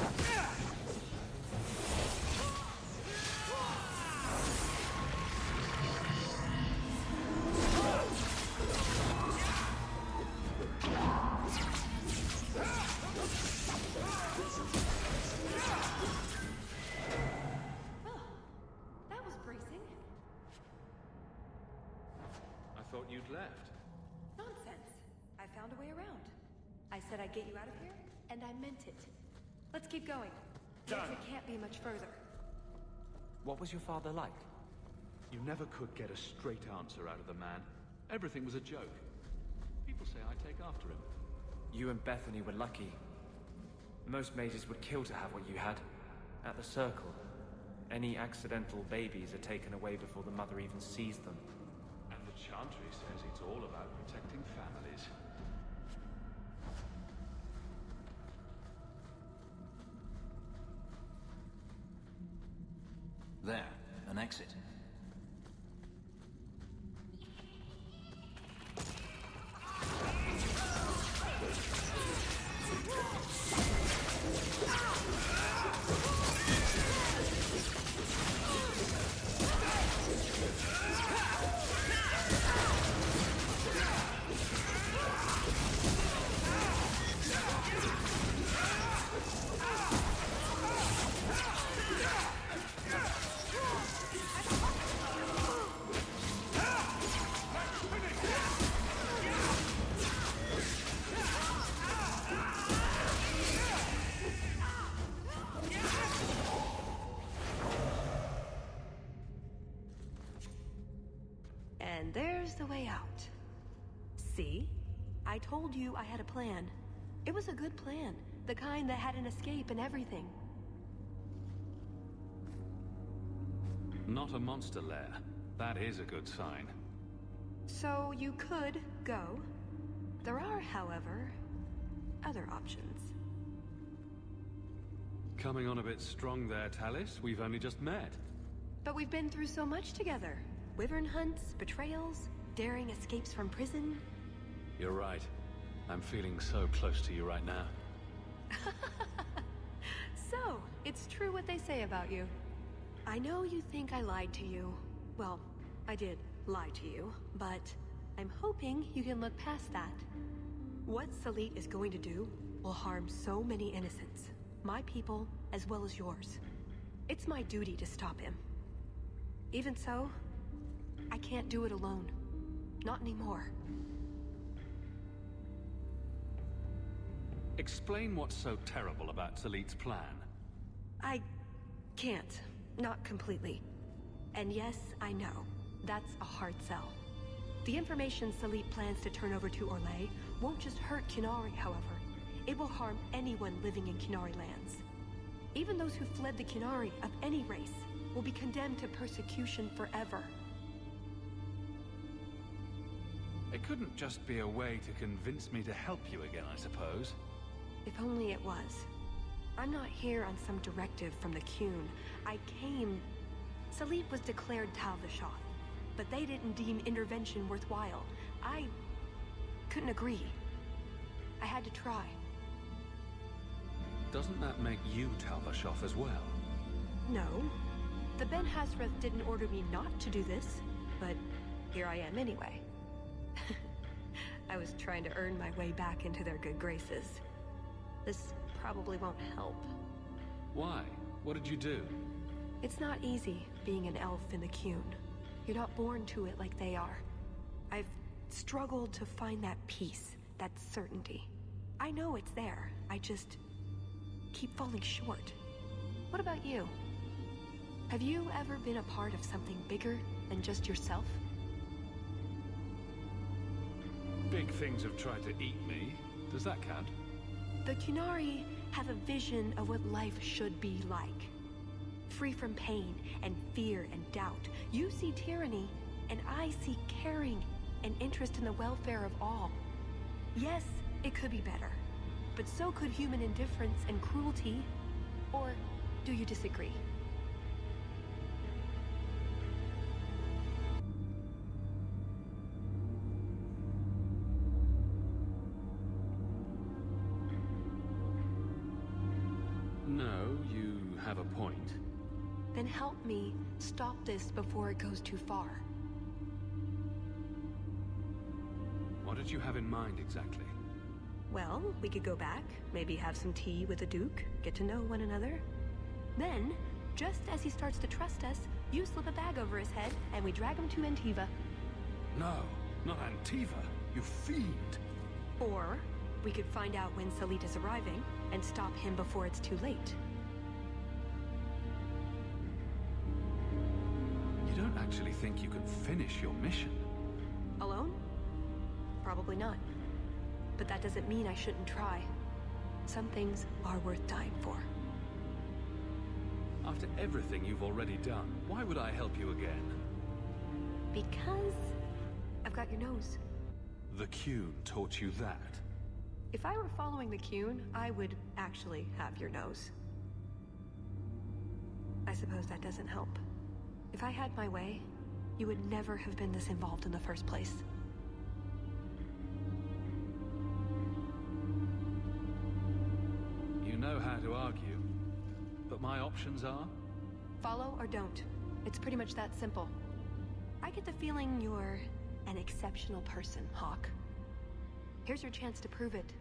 That was bracing. I thought you'd left. Nonsense. I found a way around. I said I'd get you out of here, and I meant it. Let's keep going. Done. It can't be much further. What was your father like? You never could get a straight answer out of the man. Everything was a joke. People say I take after him. You and Bethany were lucky. Most mages would kill to have what you had. At the Circle, any accidental babies are taken away before the mother even sees them. And the Chantry says it's all about protecting families. There, an exit. And there's the way out. See? I told you I had a plan. It was a good plan. The kind that had an escape and everything. Not a monster lair. That is a good sign. So you could go. There are, however, other options. Coming on a bit strong there, Tallis. We've only just met. But we've been through so much together. Wyvern hunts, betrayals, daring escapes from prison. You're right. I'm feeling so close to you right now. So, it's true what they say about you. I know you think I lied to you. Well, I did lie to you, but I'm hoping you can look past that. What Salit is going to do will harm so many innocents. My people, as well as yours. It's my duty to stop him. Even so, I can't do it alone. Not anymore. Explain what's so terrible about Salit's plan. I can't. Not completely. And yes, I know. That's a hard sell. The information Salit plans to turn over to Orlais won't just hurt Qunari, however. It will harm anyone living in Qunari lands. Even those who fled the Qunari of any race will be condemned to persecution forever. It couldn't just be a way to convince me to help you again, I suppose. If only it was. I'm not here on some directive from the Qun. I came... Salit was declared Tal Vashoth, but they didn't deem intervention worthwhile. I couldn't agree. I had to try. Doesn't that make you Tal Vashoth as well? No. The Ben Hasrith didn't order me not to do this, but here I am anyway. I was trying to earn my way back into their good graces. This probably won't help. Why? What did you do? It's not easy being an elf in the Qun. You're not born to it like they are. I've struggled to find that peace, that certainty. I know it's there. I just keep falling short. What about you? Have you ever been a part of something bigger than just yourself? Big things have tried to eat me. Does that count? The Qunari have a vision of what life should be like. Free from pain and fear and doubt. You see tyranny, and I see caring and interest in the welfare of all. Yes, it could be better, but so could human indifference and cruelty. Or do you disagree? No, you have a point. Then help me stop this before it goes too far. What did you have in mind exactly? Well, we could go back, maybe have some tea with the Duke, get to know one another. Then, just as he starts to trust us, you slip a bag over his head, and we drag him to Antiva. No, not Antiva, you fiend! Or, we could find out when Salit is arriving, and stop him before it's too late. You don't actually think you can finish your mission? Alone? Probably not. But that doesn't mean I shouldn't try. Some things are worth dying for. After everything you've already done, why would I help you again? Because I've got your nose. The Qun taught you that? If I were following the Qun, I would actually have your nose. I suppose that doesn't help. If I had my way, you would never have been this involved in the first place. You know how to argue, but my options are? Follow or don't. It's pretty much that simple. I get the feeling you're an exceptional person, Hawke. Here's your chance to prove it.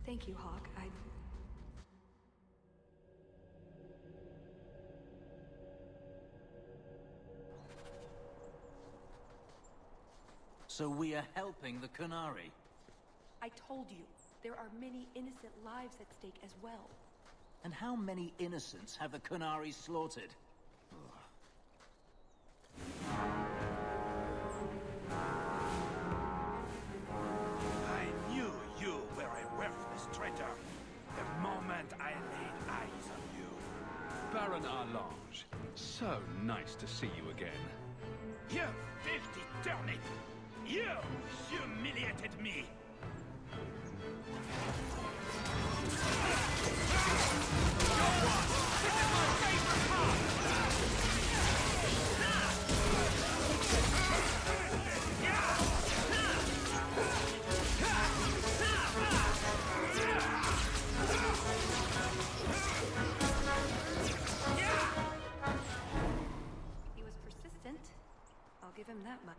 Thank you, Hawke. So we are helping the Qunari? I told you, there are many innocent lives at stake as well. And how many innocents have the Qunari slaughtered? I knew you were a worthless traitor the moment I laid eyes on you. Baron Arlange, so nice to see you again. You filthy turnip! You humiliated me! He was persistent. I'll give him that much.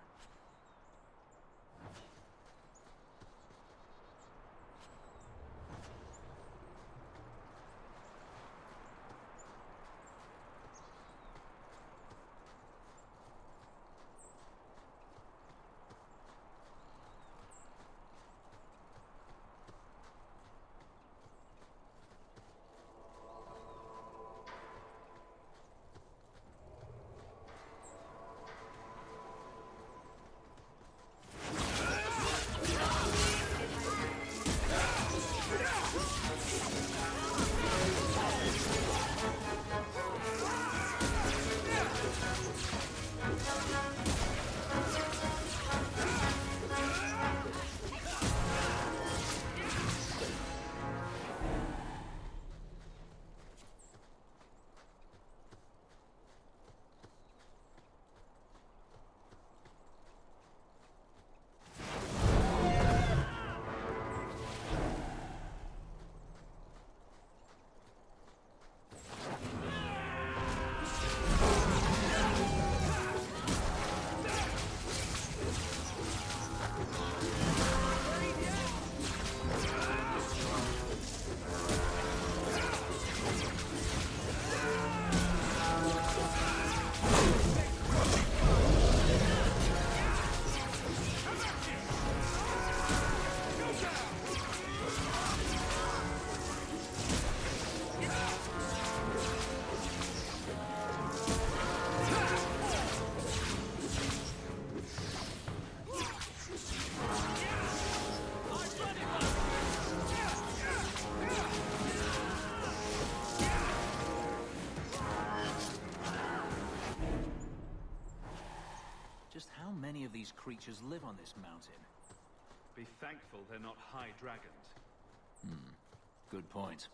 Just how many of these creatures live on this mountain? Be thankful they're not high dragons. Good point.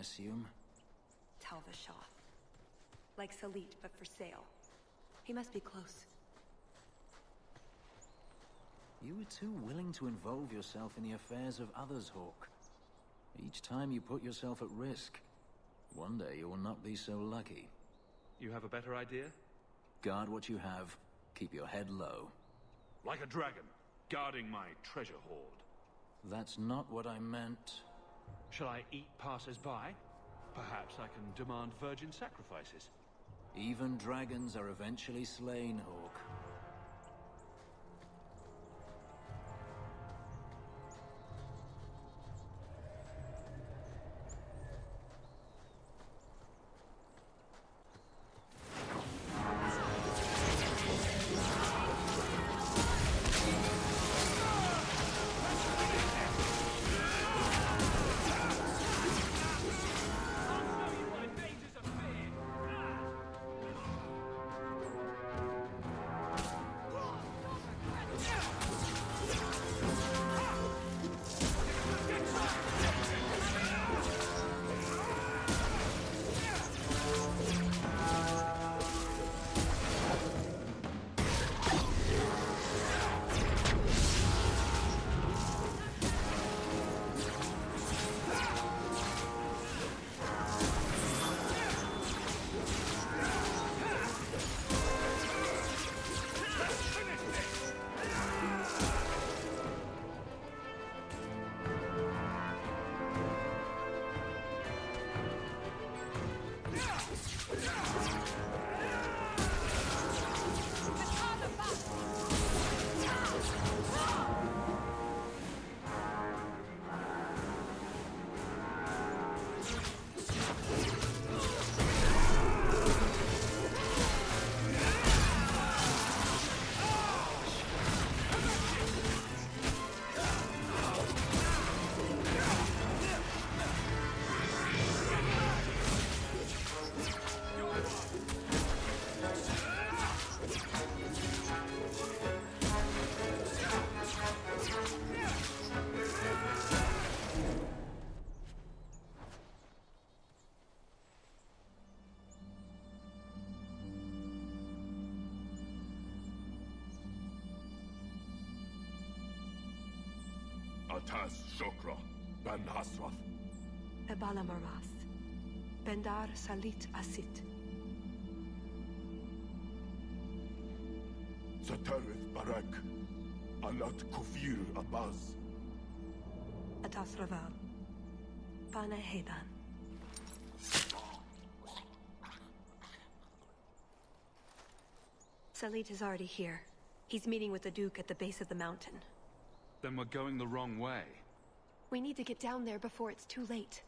Assume? Talvashah. Like Salit, but for sale. He must be close. You were too willing to involve yourself in the affairs of others, Hawk. Each time you put yourself at risk. One day you will not be so lucky. You have a better idea? Guard what you have. Keep your head low. Like a dragon, guarding my treasure hoard. That's not what I meant. Shall I eat passers-by? Perhaps I can demand virgin sacrifices. Even dragons are eventually slain, Hawk. Atas Shokra, Ben Hasrath. Ebala Maras. Bendar Salit Asit. Zatareth Barak. Alat Kufir Abaz. Atas Raval. Bana Hedan. Salit is already here. He's meeting with the Duke at the base of the mountain. Then we're going the wrong way. We need to get down there before it's too late.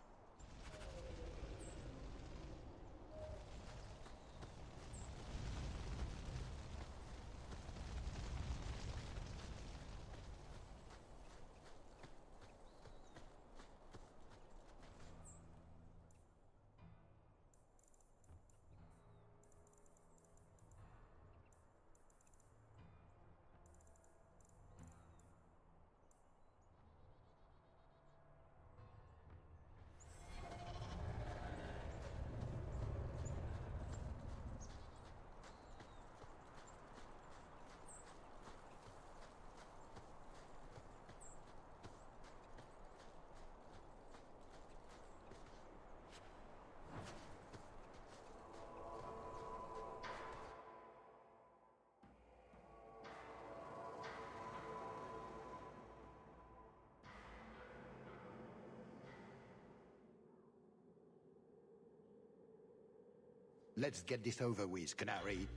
Let's get this over with, Canary,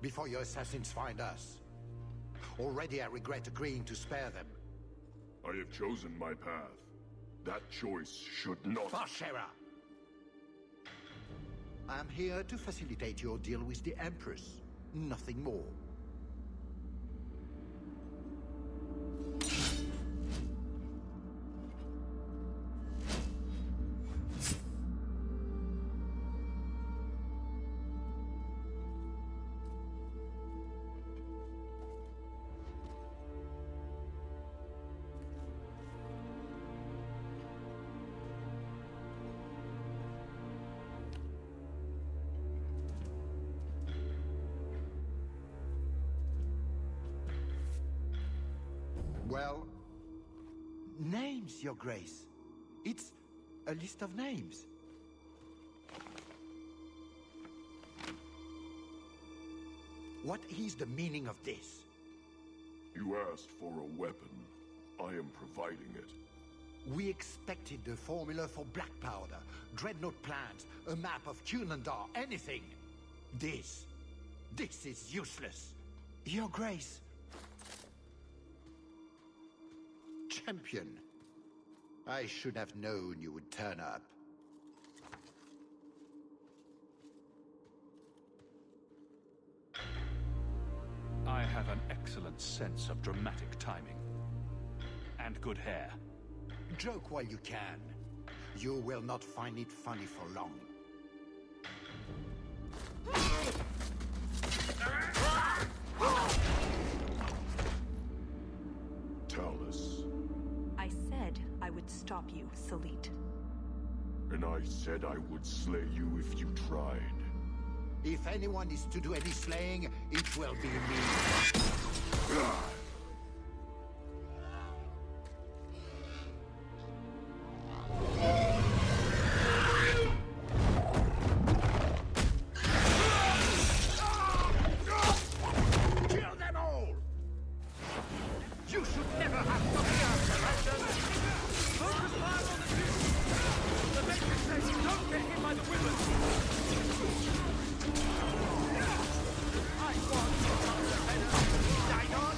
before your assassins find us. Already I regret agreeing to spare them. I have chosen my path. That choice should not... Bashara! I am here to facilitate your deal with the Empress. Nothing more. Well, names, Your Grace. It's a list of names. What is the meaning of this? You asked for a weapon. I am providing it. We expected the formula for black powder, dreadnought plans, a map of Cunandar, anything. This is useless. Your Grace. Champion. I should have known you would turn up. I have an excellent sense of dramatic timing. And good hair. Joke while you can. You will not find it funny for long. Talus. I said I would stop you, Salit. And I said I would slay you if you tried. If anyone is to do any slaying, it will be me. Kill them all! You should never have to be Focus fire on the Duke! The Matrix says you don't get hit by the Wyvern! I want to come to Venom! Die on!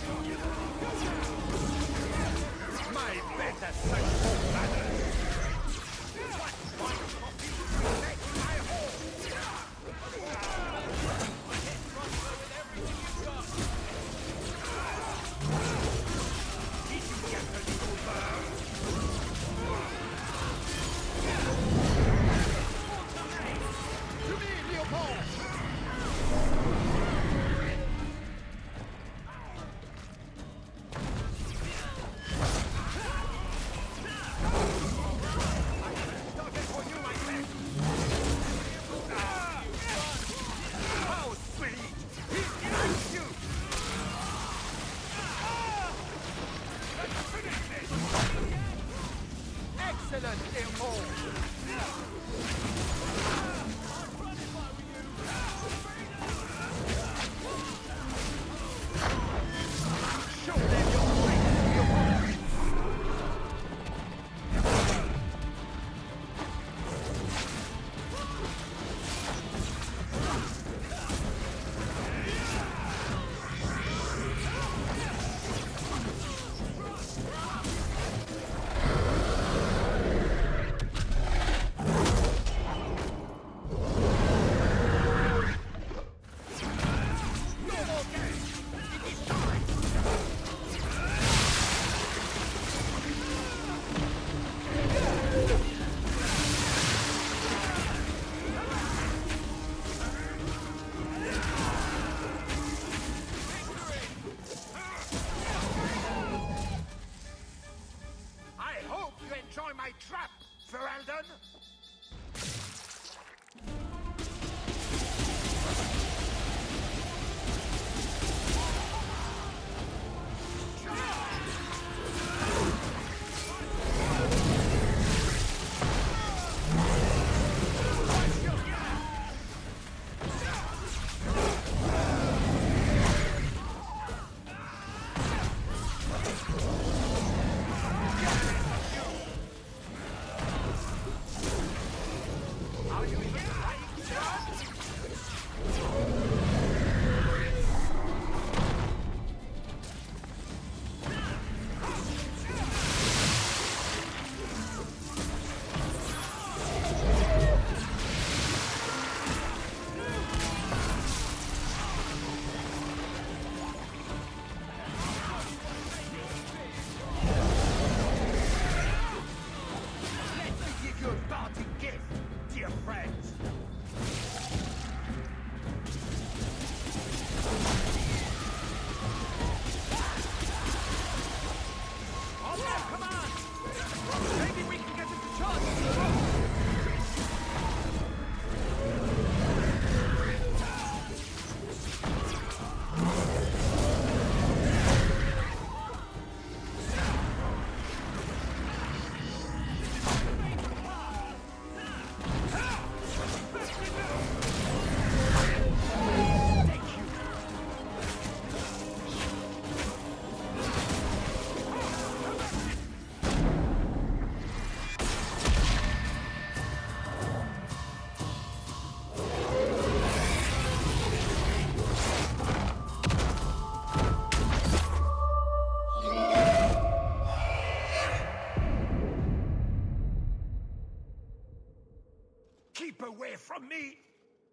keep away from me.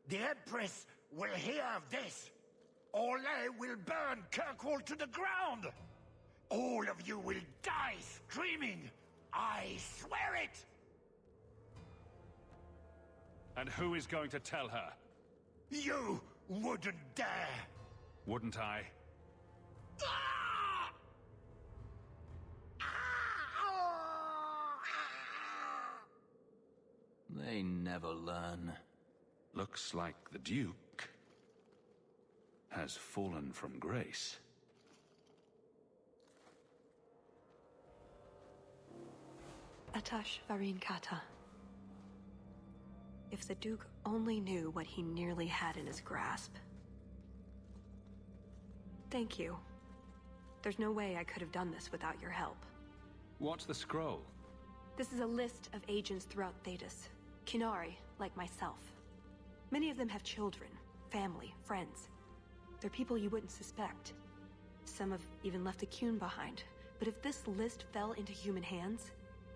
The Empress will hear of this. Orlais will burn Kirkwall to the ground. All of you will die screaming. I swear it! And who is going to tell her? You wouldn't dare! Wouldn't I? They never learn. Looks like the Duke has fallen from grace. Atash Varin Kata. If the Duke only knew what he nearly had in his grasp. Thank you. There's no way I could have done this without your help. What's the scroll? This is a list of agents throughout Thedas. Qunari, like myself. Many of them have children, family, friends. They're people you wouldn't suspect. Some have even left a Qun behind. But if this list fell into human hands,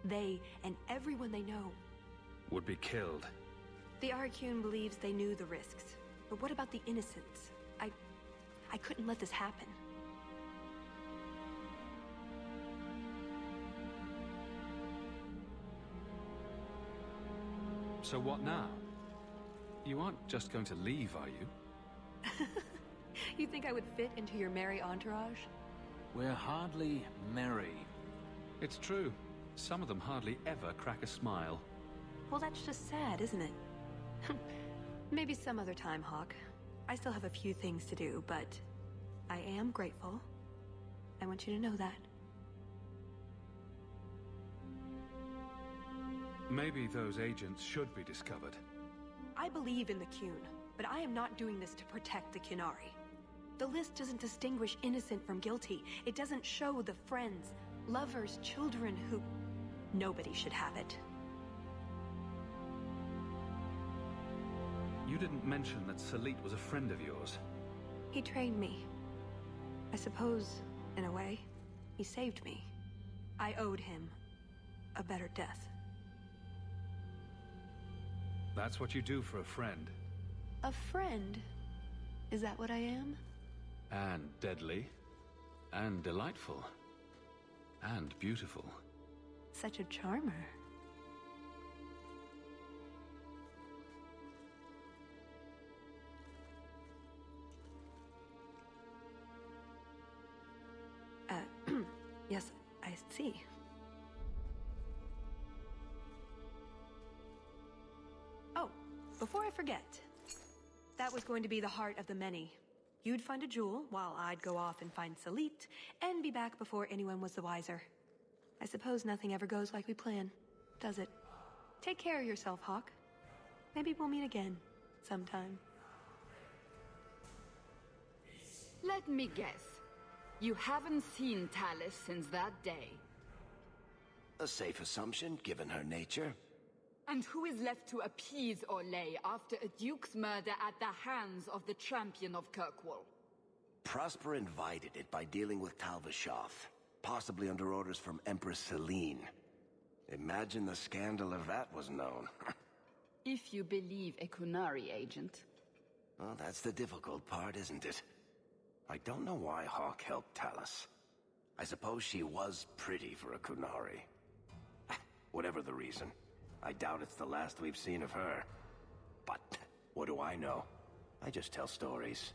they and everyone they know Would be killed. The Arcune believes they knew the risks. But what about the innocents? I couldn't let this happen. So what now? You aren't just going to leave, are you? You think I would fit into your merry entourage? We're hardly merry. It's true. Some of them hardly ever crack a smile. Well, that's just sad, isn't it? Maybe some other time, Hawk. I still have a few things to do, but I am grateful. I want you to know that. Maybe those agents should be discovered. I believe in the Qun, but I am not doing this to protect the Qunari. The list doesn't distinguish innocent from guilty. It doesn't show the friends, lovers, children who... Nobody should have it. You didn't mention that Salit was a friend of yours. He trained me. I suppose, in a way, he saved me. I owed him a better death. That's what you do for a friend. A friend? Is that what I am? And deadly. And delightful. And beautiful. Such a charmer. Yes, I see. Oh, before I forget. That was going to be the heart of the many. You'd find a jewel, while I'd go off and find Salit, and be back before anyone was the wiser. I suppose nothing ever goes like we plan, does it? Take care of yourself, Hawk. Maybe we'll meet again, sometime. Let me guess. You haven't seen Talus since that day. A safe assumption, given her nature. And who is left to appease Orlais after a duke's murder at the hands of the champion of Kirkwall? Prosper invited it by dealing with Tal Vashoth, possibly under orders from Empress Celine. Imagine the scandal if that was known. If you believe a Qunari agent. Well, that's the difficult part, isn't it? I don't know why Hawk helped Talus. I suppose she was pretty for a Qunari. Whatever the reason, I doubt it's the last we've seen of her. But what do I know? I just tell stories.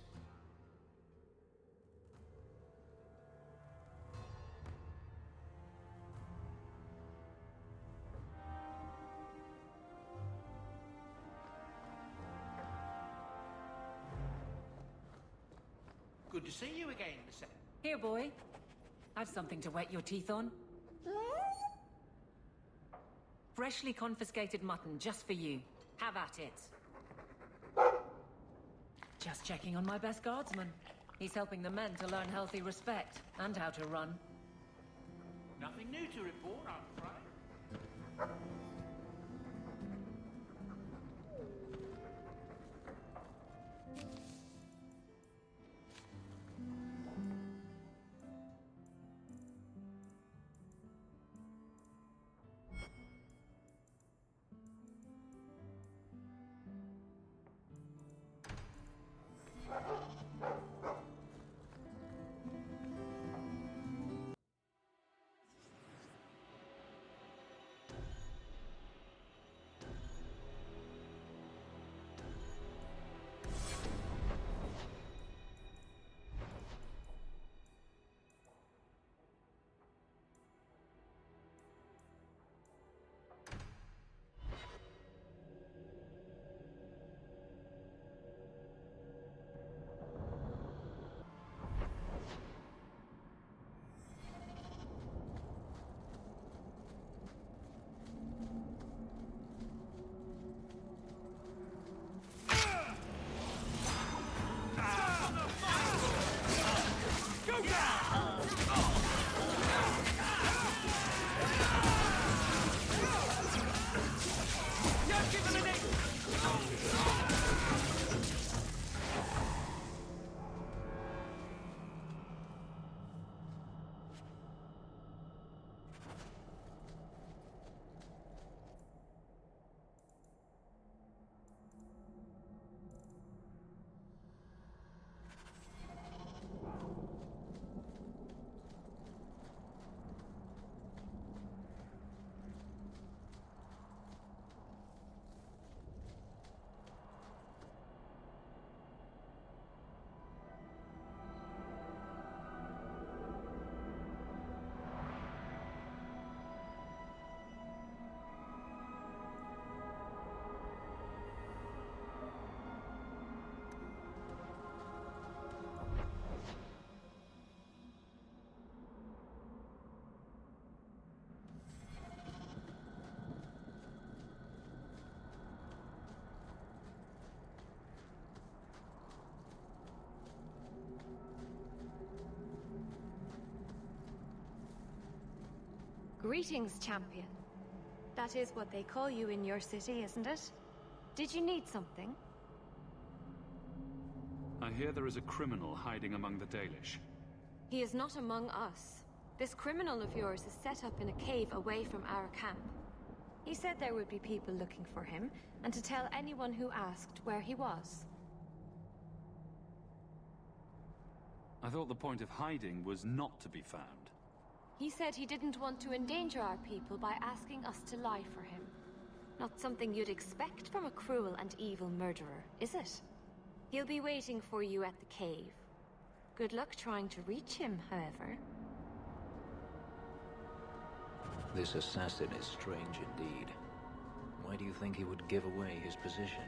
Good to see you again, Miss Anne. Here, boy. I've something to wet your teeth on. Freshly confiscated mutton just for you. Have at it. Just checking on my best guardsman. He's helping the men to learn healthy respect and how to run. Nothing new to report, I'm afraid. Greetings, champion. That is what they call you in your city, isn't it? Did you need something? I hear there is a criminal hiding among the Dalish. He is not among us. This criminal of yours is set up in a cave away from our camp. He said there would be people looking for him, and to tell anyone who asked where he was. I thought the point of hiding was not to be found. He said he didn't want to endanger our people by asking us to lie for him. Not something you'd expect from a cruel and evil murderer, is it? He'll be waiting for you at the cave. Good luck trying to reach him, however. This assassin is strange indeed. Why do you think he would give away his position?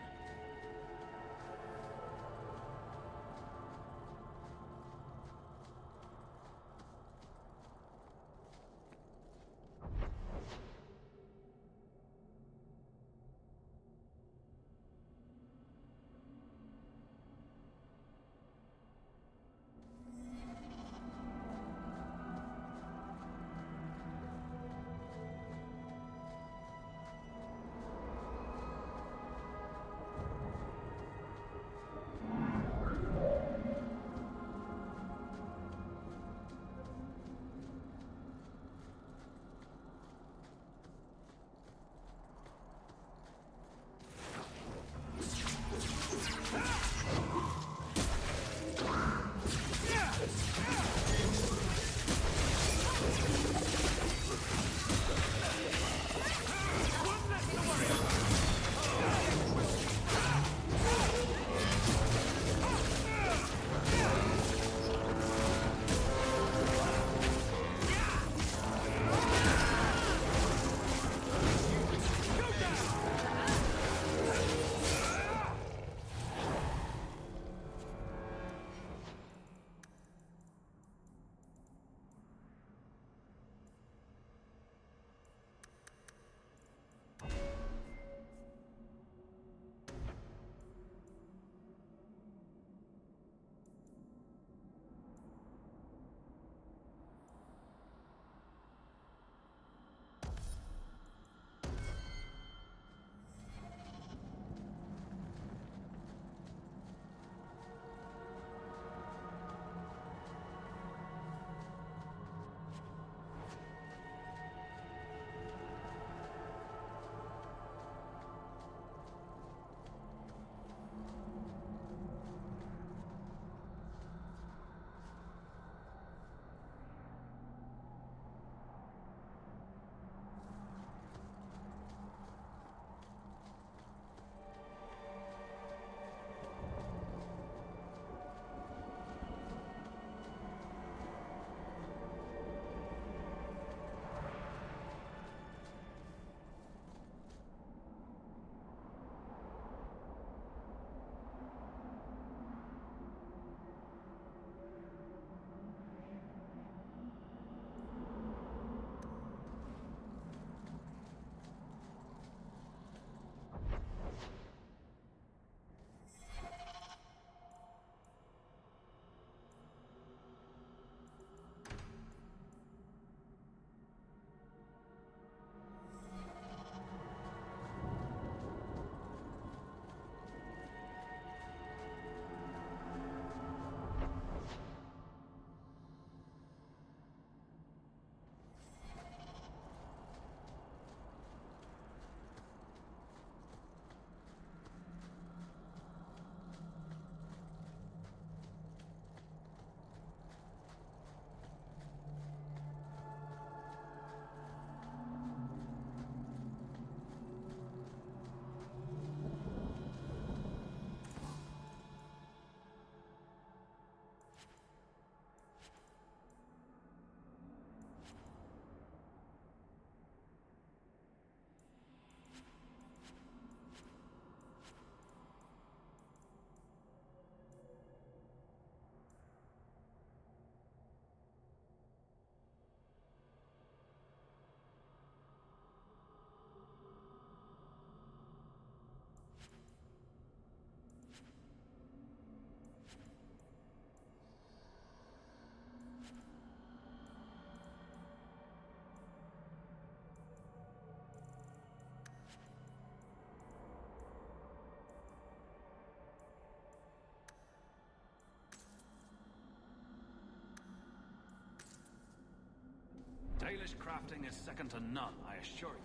English crafting is second to none, I assure you.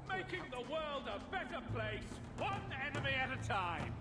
Making the world a better place, one enemy at a time!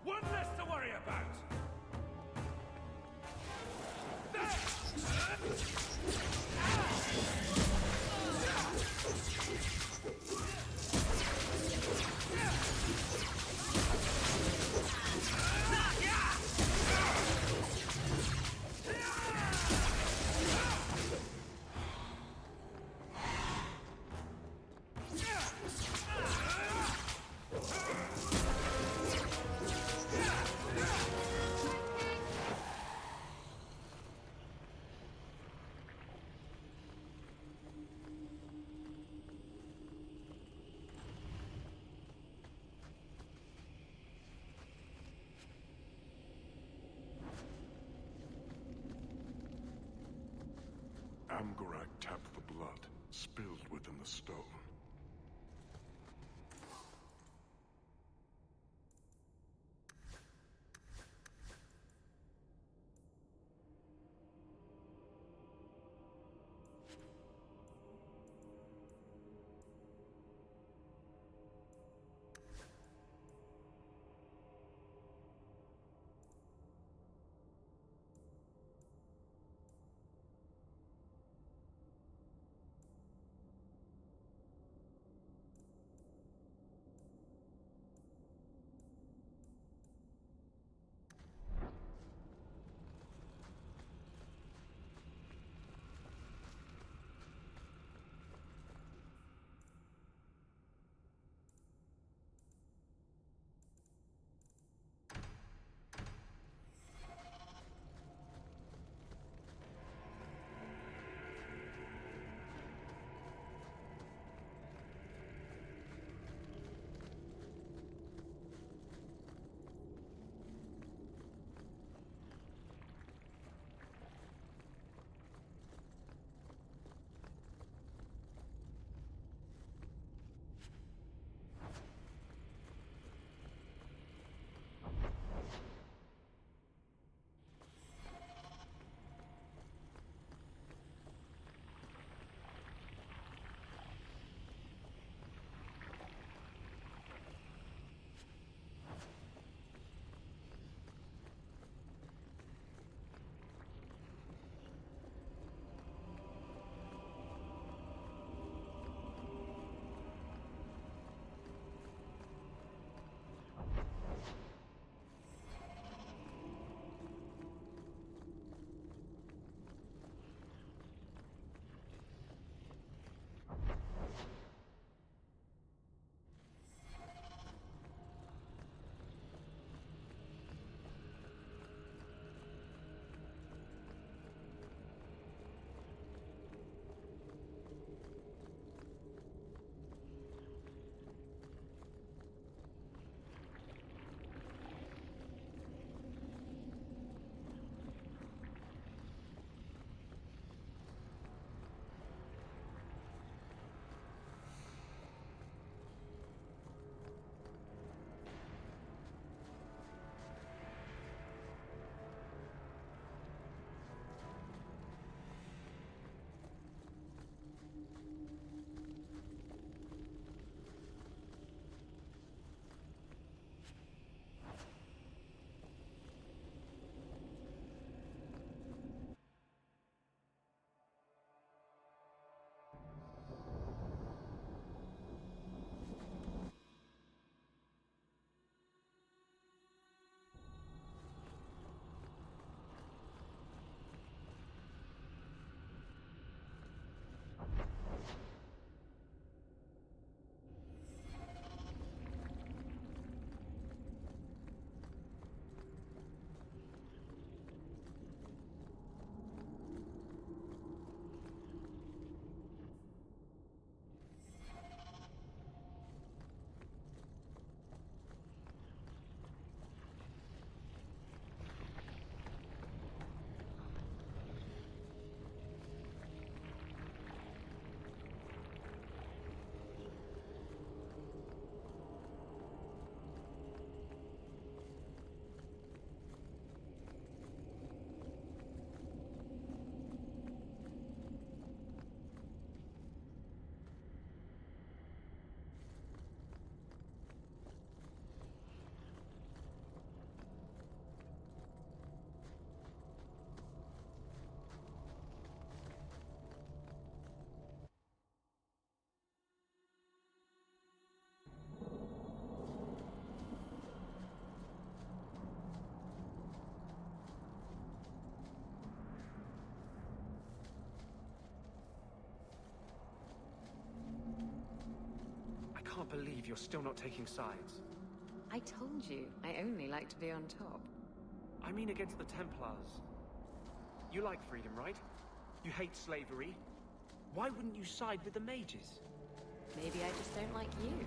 One less to worry about! Amgarak tapped the blood, spilled within the stone. can't believe you're still not taking sides. I told you, I only like to be on top. I mean against the Templars. You like freedom, right? You hate slavery. Why wouldn't you side with the mages? Maybe I just don't like you.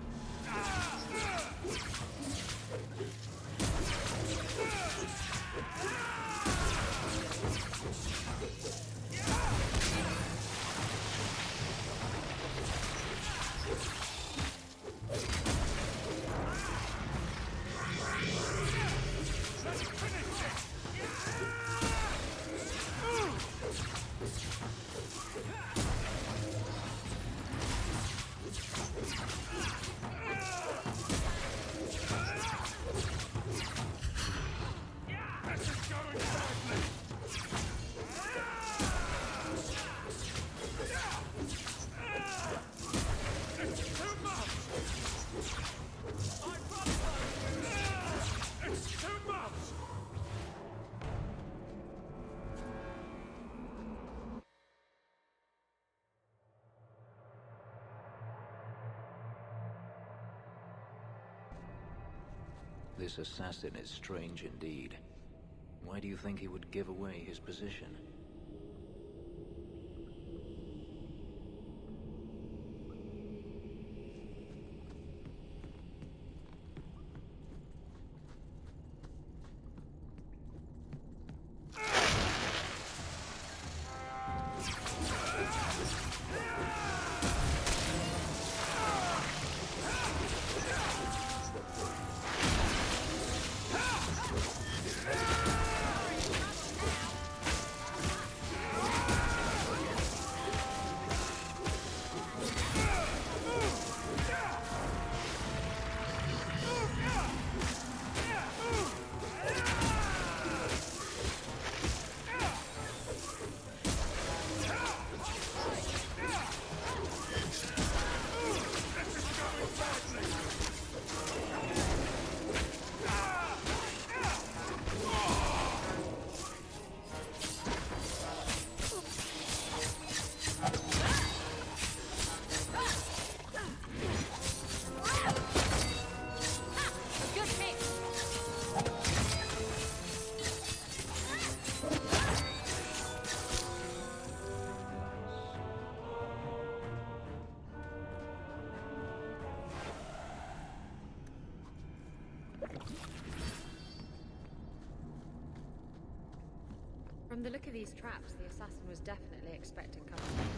This assassin is strange indeed. Why do you think he would give away his position? From the look of these traps, the assassin was definitely expecting company.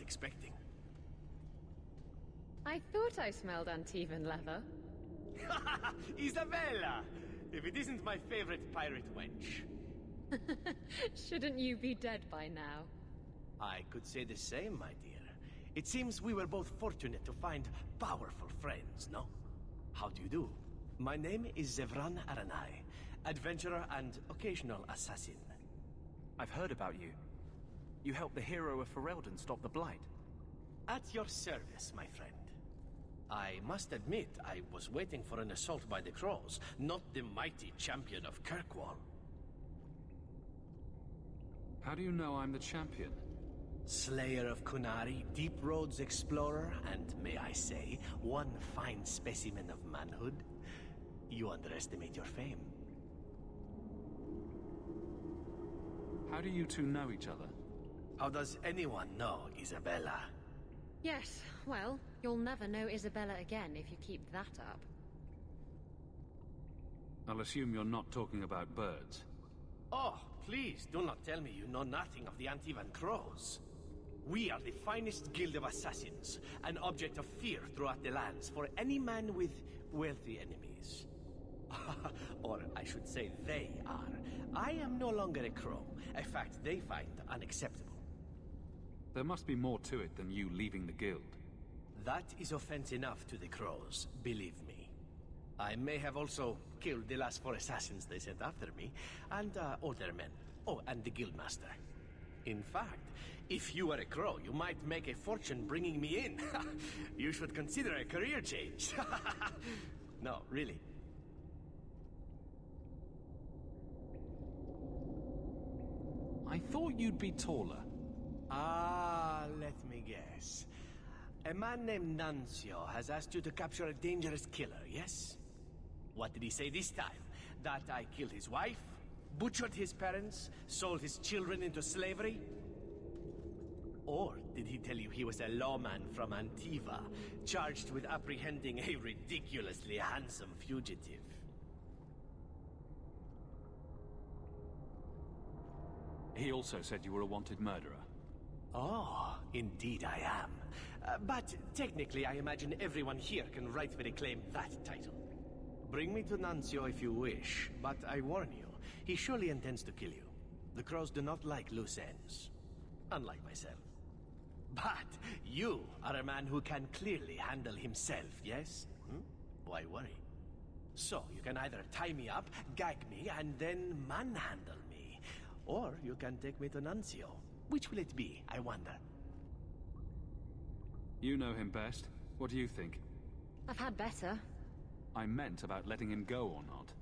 expecting. I thought I smelled Antivan leather. Isabella! If it isn't my favorite pirate wench. Shouldn't you be dead by now? I could say the same, my dear. It seems we were both fortunate to find powerful friends, no? How do you do? My name is Zevran Aranai, adventurer and occasional assassin. I've heard about you. You helped the hero of Ferelden stop the Blight. At your service, my friend. I must admit, I was waiting for an assault by the Crows, not the mighty champion of Kirkwall. How do you know I'm the champion? Slayer of Kunari, Deep Roads explorer, and may I say, one fine specimen of manhood. You underestimate your fame. How do you two know each other? How does anyone know Isabella? Yes, well, you'll never know Isabella again if you keep that up. I'll assume you're not talking about birds. Oh, please, do not tell me you know nothing of the Antivan Crows. We are the finest guild of assassins, an object of fear throughout the lands for any man with wealthy enemies. Or I should say they are. I am no longer a crow, a fact they find unacceptable. There must be more to it than you leaving the guild. That is offense enough to the Crows, believe me. I may have also killed the last 4 assassins they sent after me, and older men. Oh, and the guildmaster. In fact, if you were a crow, you might make a fortune bringing me in. You should consider a career change. No, really. I thought you'd be taller. Ah, let me guess. A man named Nuncio has asked you to capture a dangerous killer, yes? What did he say this time? That I killed his wife? Butchered his parents? Sold his children into slavery? Or did he tell you he was a lawman from Antiva, charged with apprehending a ridiculously handsome fugitive? He also said you were a wanted murderer. Oh, indeed I am. But technically, I imagine everyone here can rightfully claim that title. Bring me to Nuncio if you wish, but I warn you, he surely intends to kill you. The Crows do not like loose ends. Unlike myself. But you are a man who can clearly handle himself, yes? Why worry? So, you can either tie me up, gag me, and then manhandle me. Or you can take me to Nuncio. Which will it be, I wonder? You know him best. What do you think? I've had better. I meant about letting him go or not.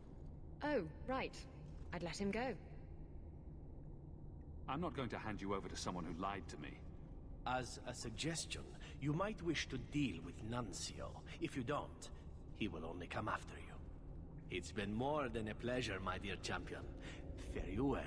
Oh, right. I'd let him go. I'm not going to hand you over to someone who lied to me. As a suggestion, you might wish to deal with Nuncio. If you don't, he will only come after you. It's been more than a pleasure, my dear champion. Fare you well.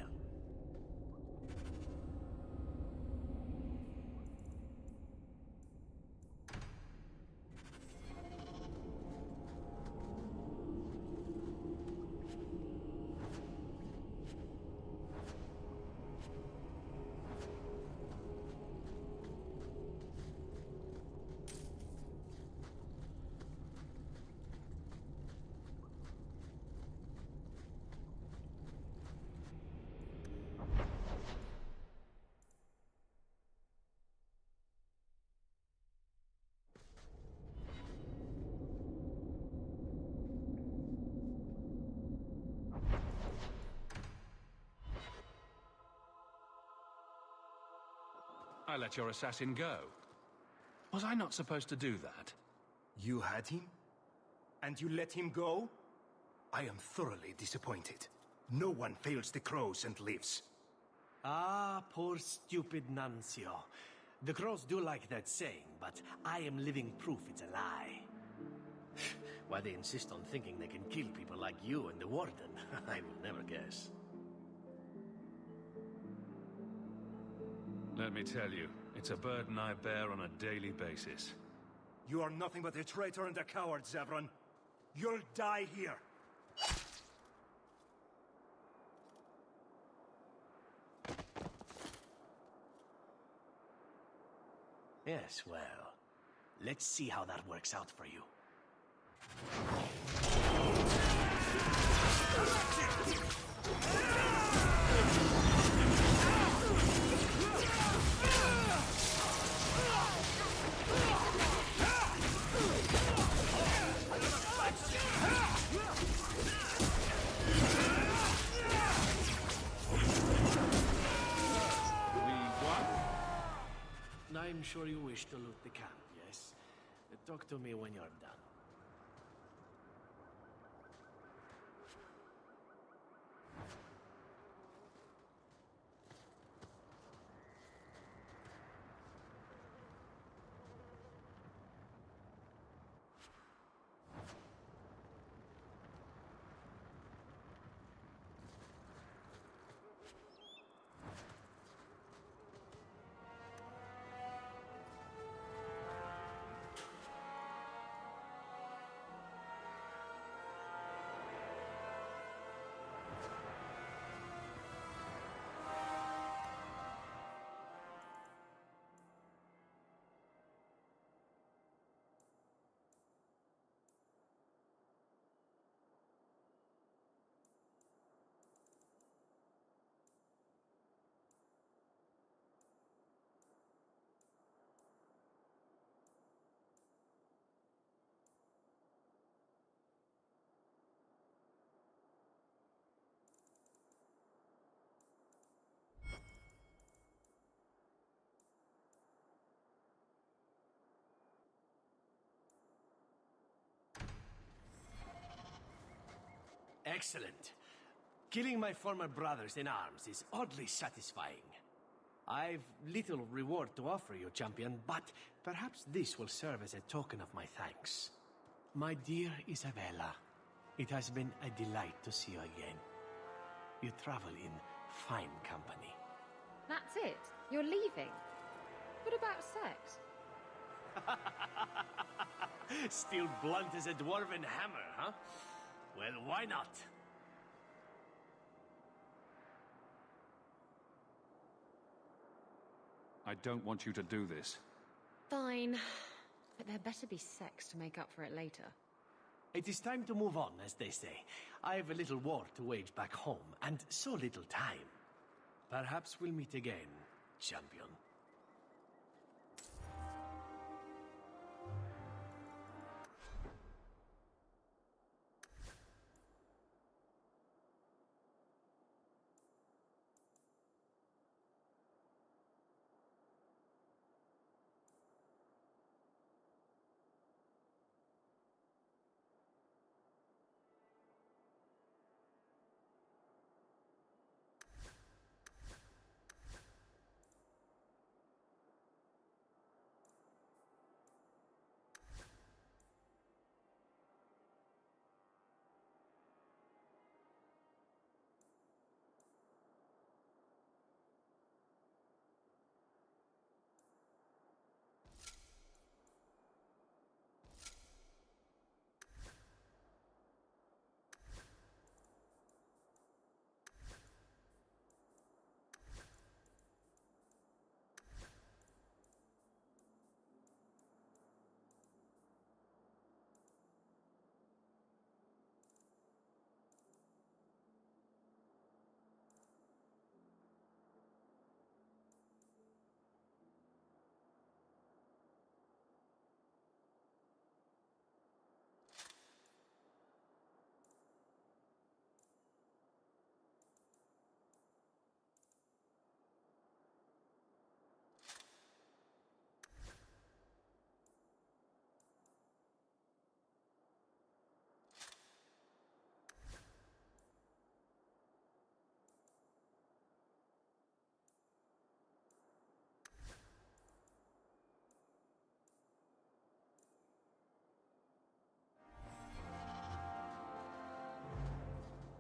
I let your assassin go. Was I not supposed to do that? You had him? And you let him go? I am thoroughly disappointed. No one fails the Crows and lives. Ah, poor stupid Nuncio. The Crows do like that saying, but I am living proof it's a lie. Why they insist on thinking they can kill people like you and the Warden, I will never guess. Let me tell you, it's a burden I bear on a daily basis. You are nothing but a traitor and a coward, Zevran. You'll die here. Yes, well, let's see how that works out for you. I'm sure you wish to loot the camp, yes? Talk to me when you're done. Excellent. Killing my former brothers in arms is oddly satisfying. I've little reward to offer you, champion, but perhaps this will serve as a token of my thanks. My dear Isabella, it has been a delight to see you again. You travel in fine company. That's it? You're leaving? What about sex? Still blunt as a dwarven hammer, huh? Well, why not? I don't want you to do this. Fine. But there better be sex to make up for it later. It is time to move on, as they say. I have a little war to wage back home, and so little time. Perhaps we'll meet again, champion.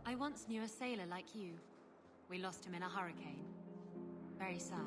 I once knew a sailor like you. We lost him in a hurricane. Very sad.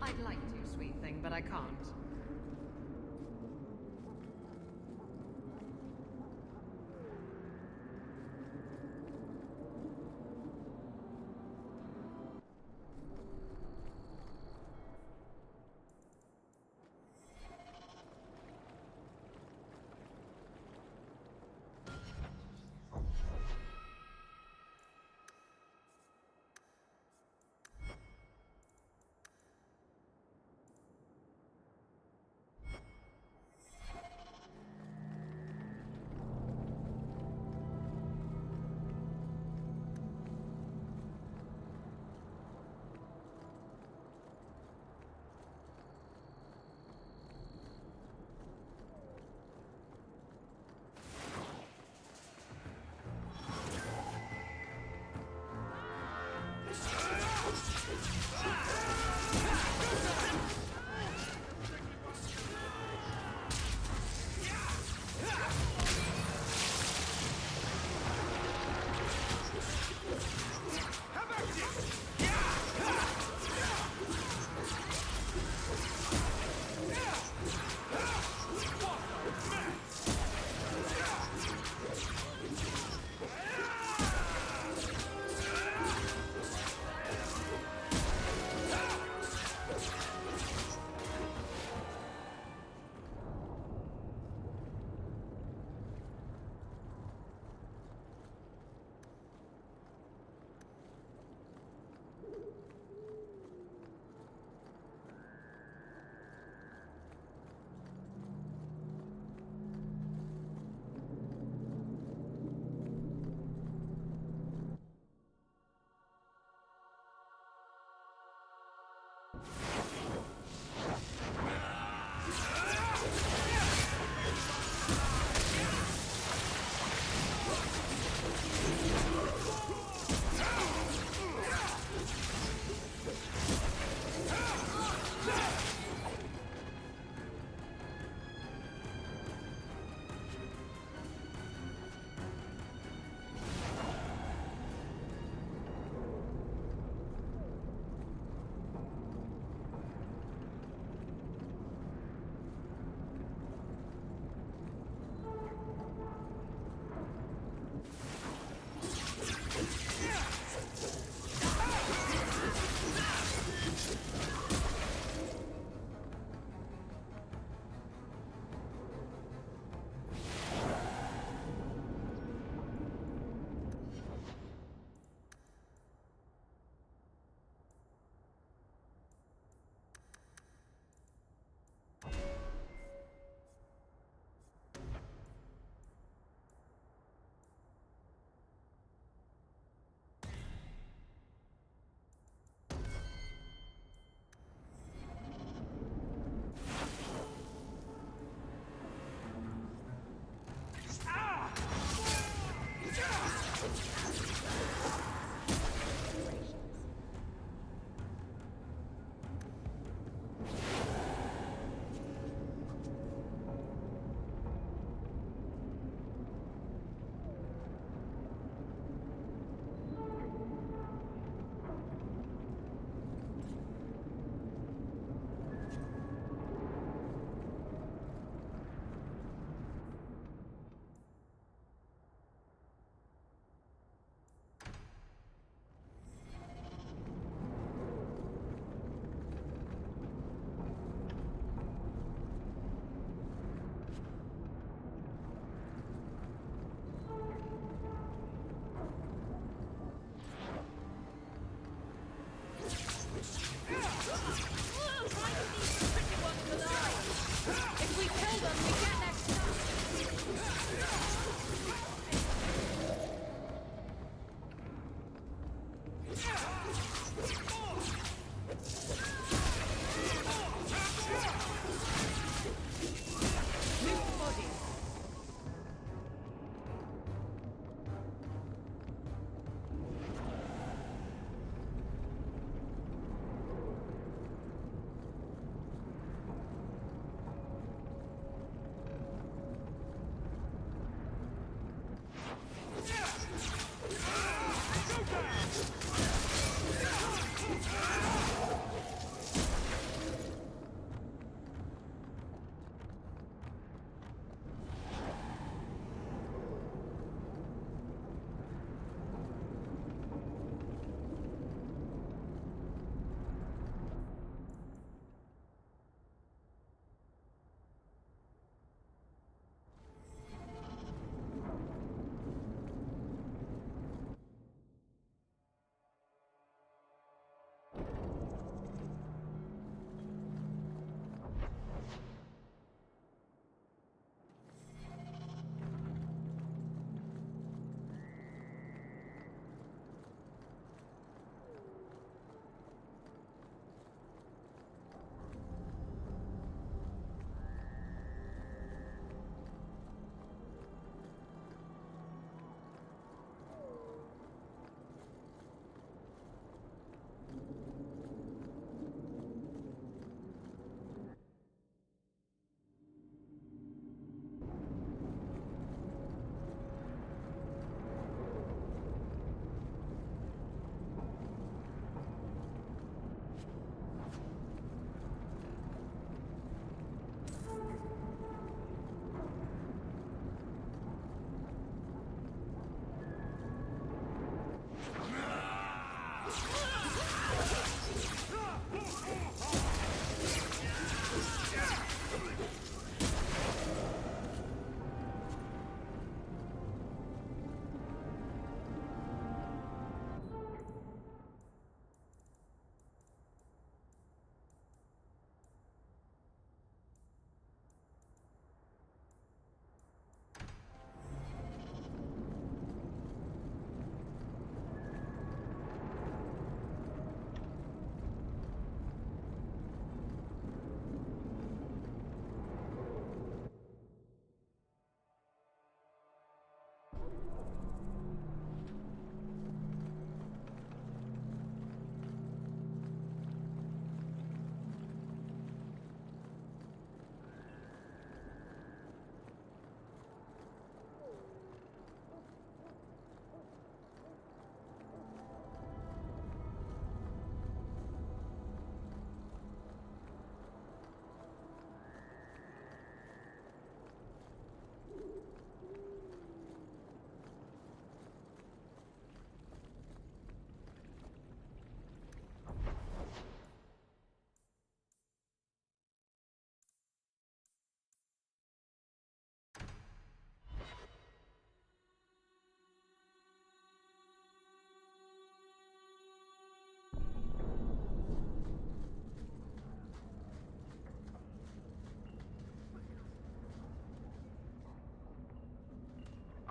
I'd like to, sweet thing, but I can't.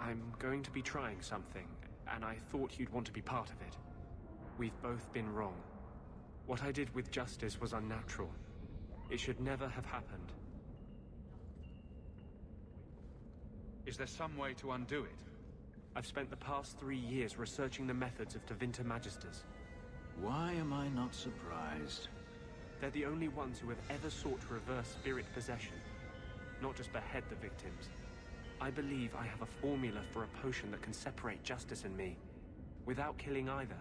I'm going to be trying something, and I thought you'd want to be part of it. We've both been wrong. What I did with Justice was unnatural. It should never have happened. Is there some way to undo it? I've spent the past 3 years researching the methods of Tevinter Magisters. Why am I not surprised? They're the only ones who have ever sought to reverse spirit possession, not just behead the victims. I believe I have a formula for a potion that can separate Justice and me, without killing either.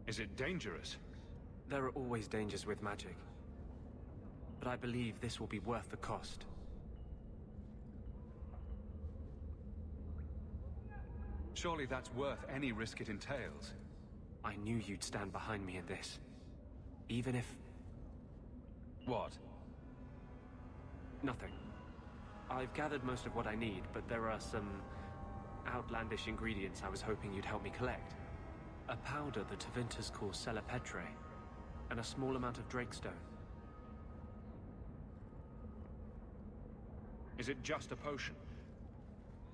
Is it dangerous? There are always dangers with magic. But I believe this will be worth the cost. Surely that's worth any risk it entails. I knew you'd stand behind me in this. Even if... What? Nothing. I've gathered most of what I need, but there are some outlandish ingredients I was hoping you'd help me collect. A powder the Tevinters call Celepetre, and a small amount of Drakestone. Is it just a potion?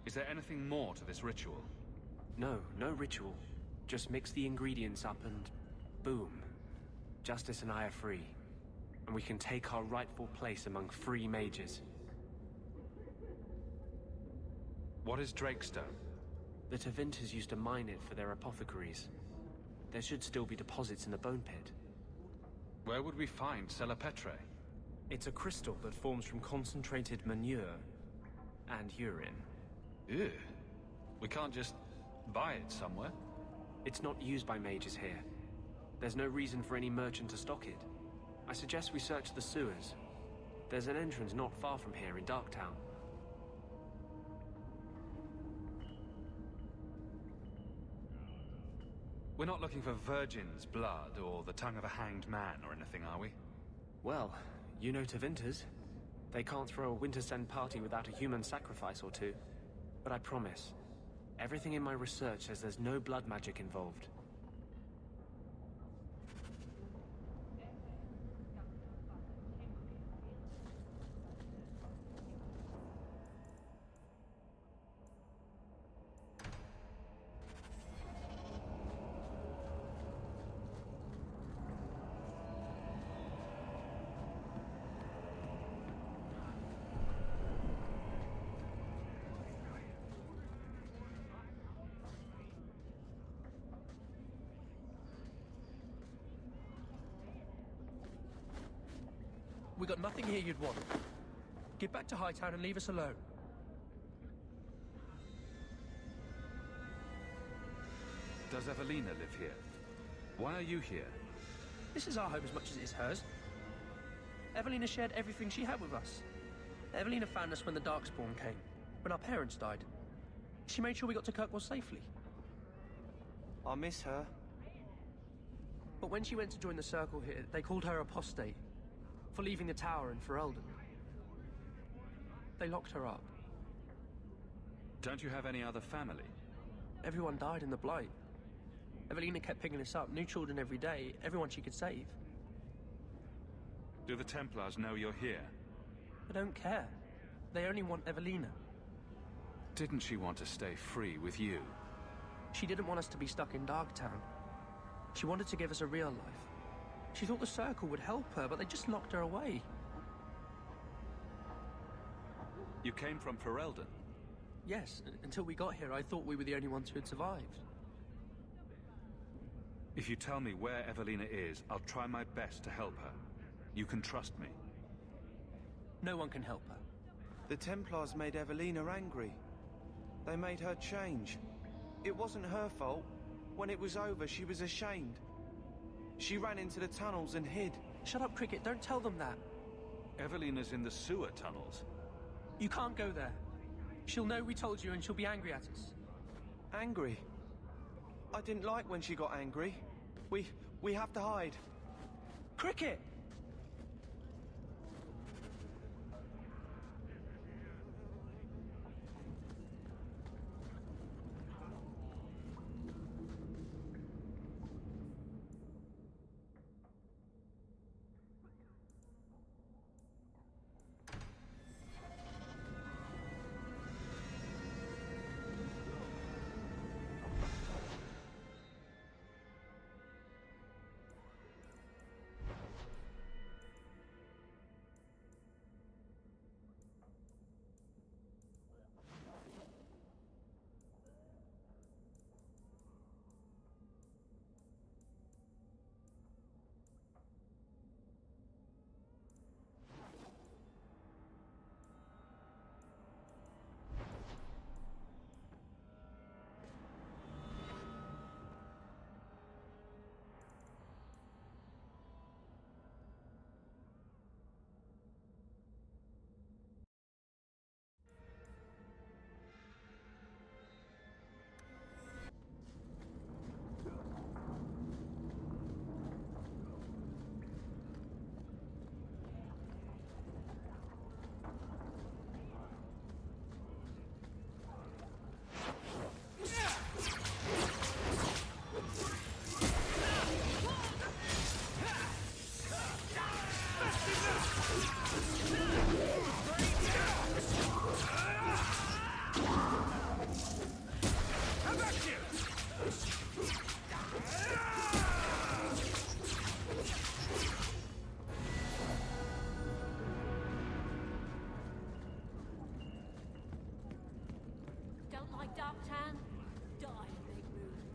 Is there anything more to this ritual? No, no ritual. Just mix the ingredients up and... boom. Justice and I are free. And we can take our rightful place among free mages. What is Drakestone? The Tevinters used to mine it for their apothecaries. There should still be deposits in the bone pit. Where would we find Celepetre? It's a crystal that forms from concentrated manure and urine. Ew. We can't just buy it somewhere? It's not used by mages here. There's no reason for any merchant to stock it. I suggest we search the sewers. There's an entrance not far from here in Darktown. We're not looking for virgin's blood or the tongue of a hanged man or anything, are we? Well, you know Tevinters. They can't throw a Wintersend party without a human sacrifice or two. But I promise, everything in my research says there's no blood magic involved. We got nothing here you'd want. Get back to Hightown and leave us alone. Does Evelina live here? Why are you here? This is our home as much as it is hers. Evelina shared everything she had with us. Evelina found us when the Darkspawn came, when our parents died. She made sure we got to Kirkwall safely. I miss her. But when she went to join the Circle here, they called her apostate for leaving the tower in Ferelden. They locked her up. Don't you have any other family? Everyone died in the Blight. Evelina kept picking us up, new children every day, everyone she could save. Do the Templars know you're here? They don't care. They only want Evelina. Didn't she want to stay free with you? She didn't want us to be stuck in Darktown. She wanted to give us a real life. She thought the Circle would help her, but they just locked her away. You came from Ferelden? Yes, until we got here, I thought we were the only ones who had survived. If you tell me where Evelina is, I'll try my best to help her. You can trust me. No one can help her. The Templars made Evelina angry. They made her change. It wasn't her fault. When it was over, she was ashamed. She ran into the tunnels and hid. Shut up, Cricket. Don't tell them that. Evelina's in the sewer tunnels. You can't go there. She'll know we told you and she'll be angry at us. Angry? I didn't like when she got angry. We have to hide. Cricket! Tan. Die, big move.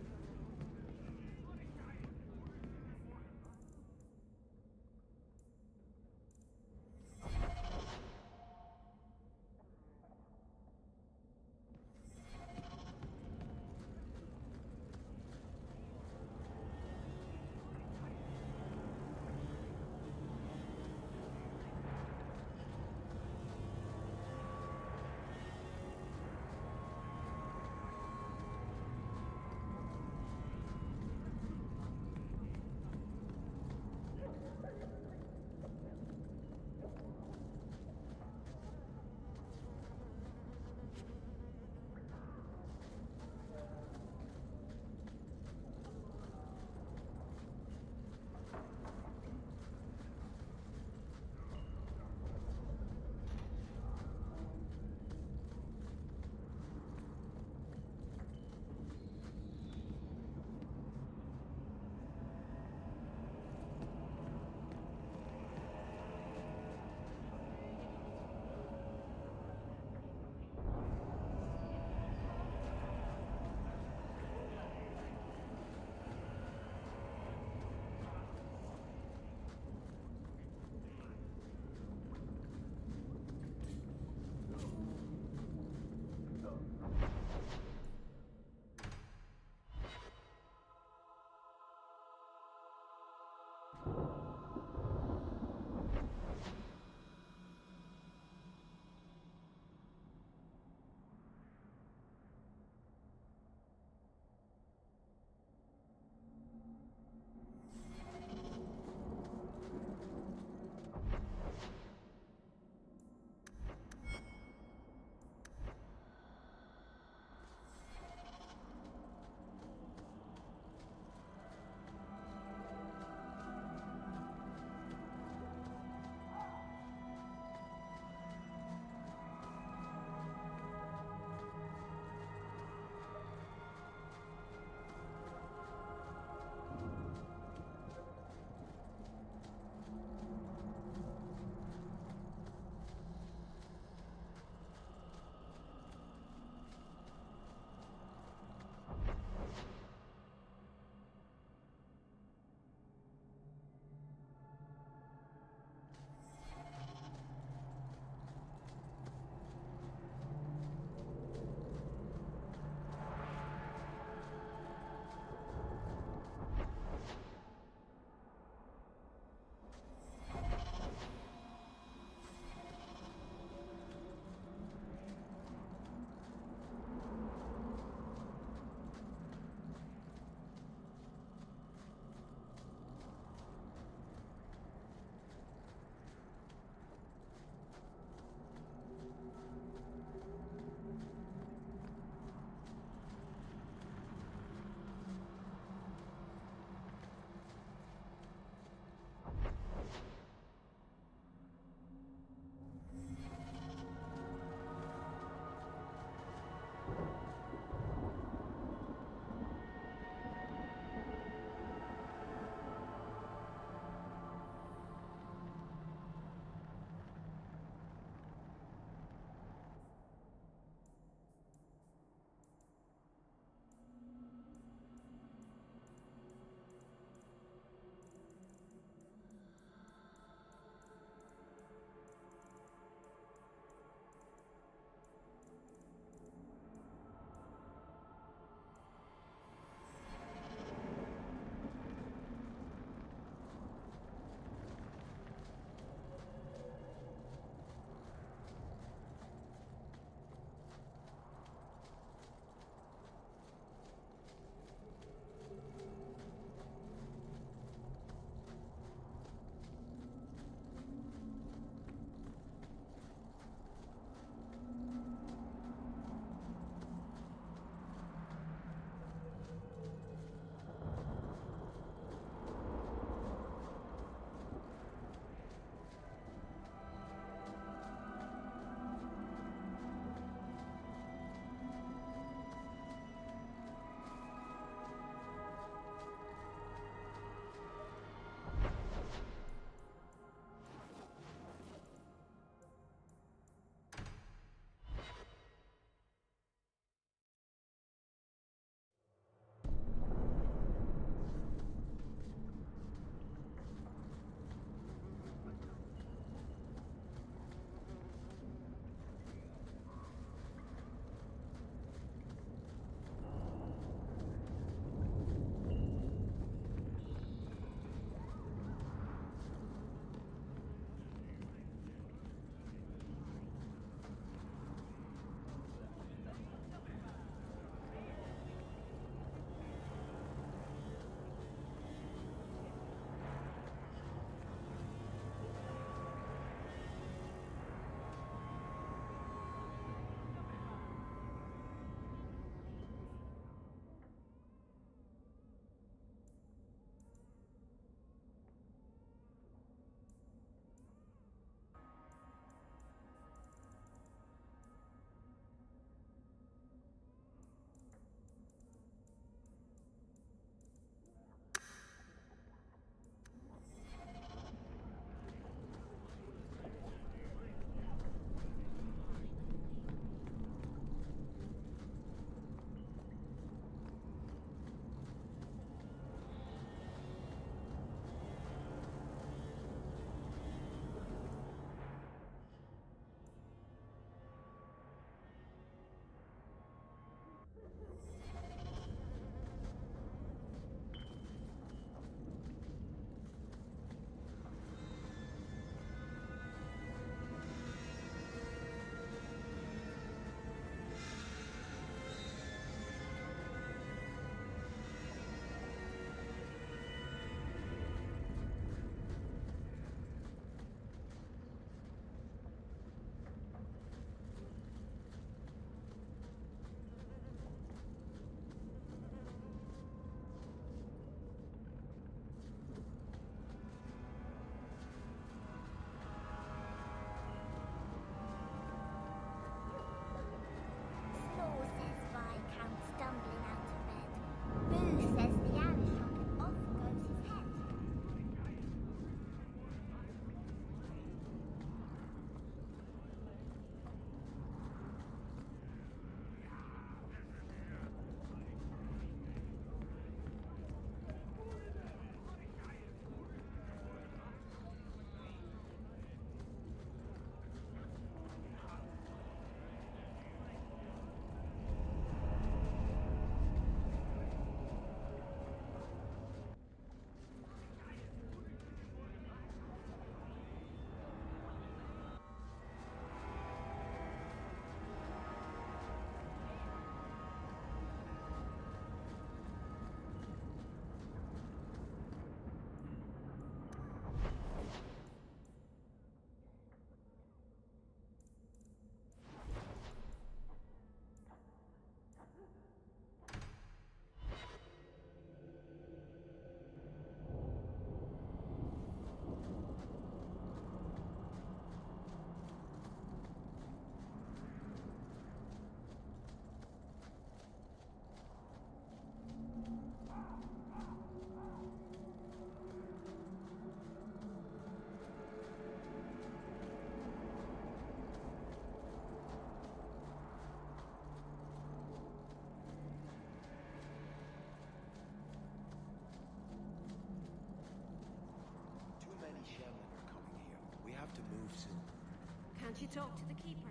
Can't you talk to the Keeper?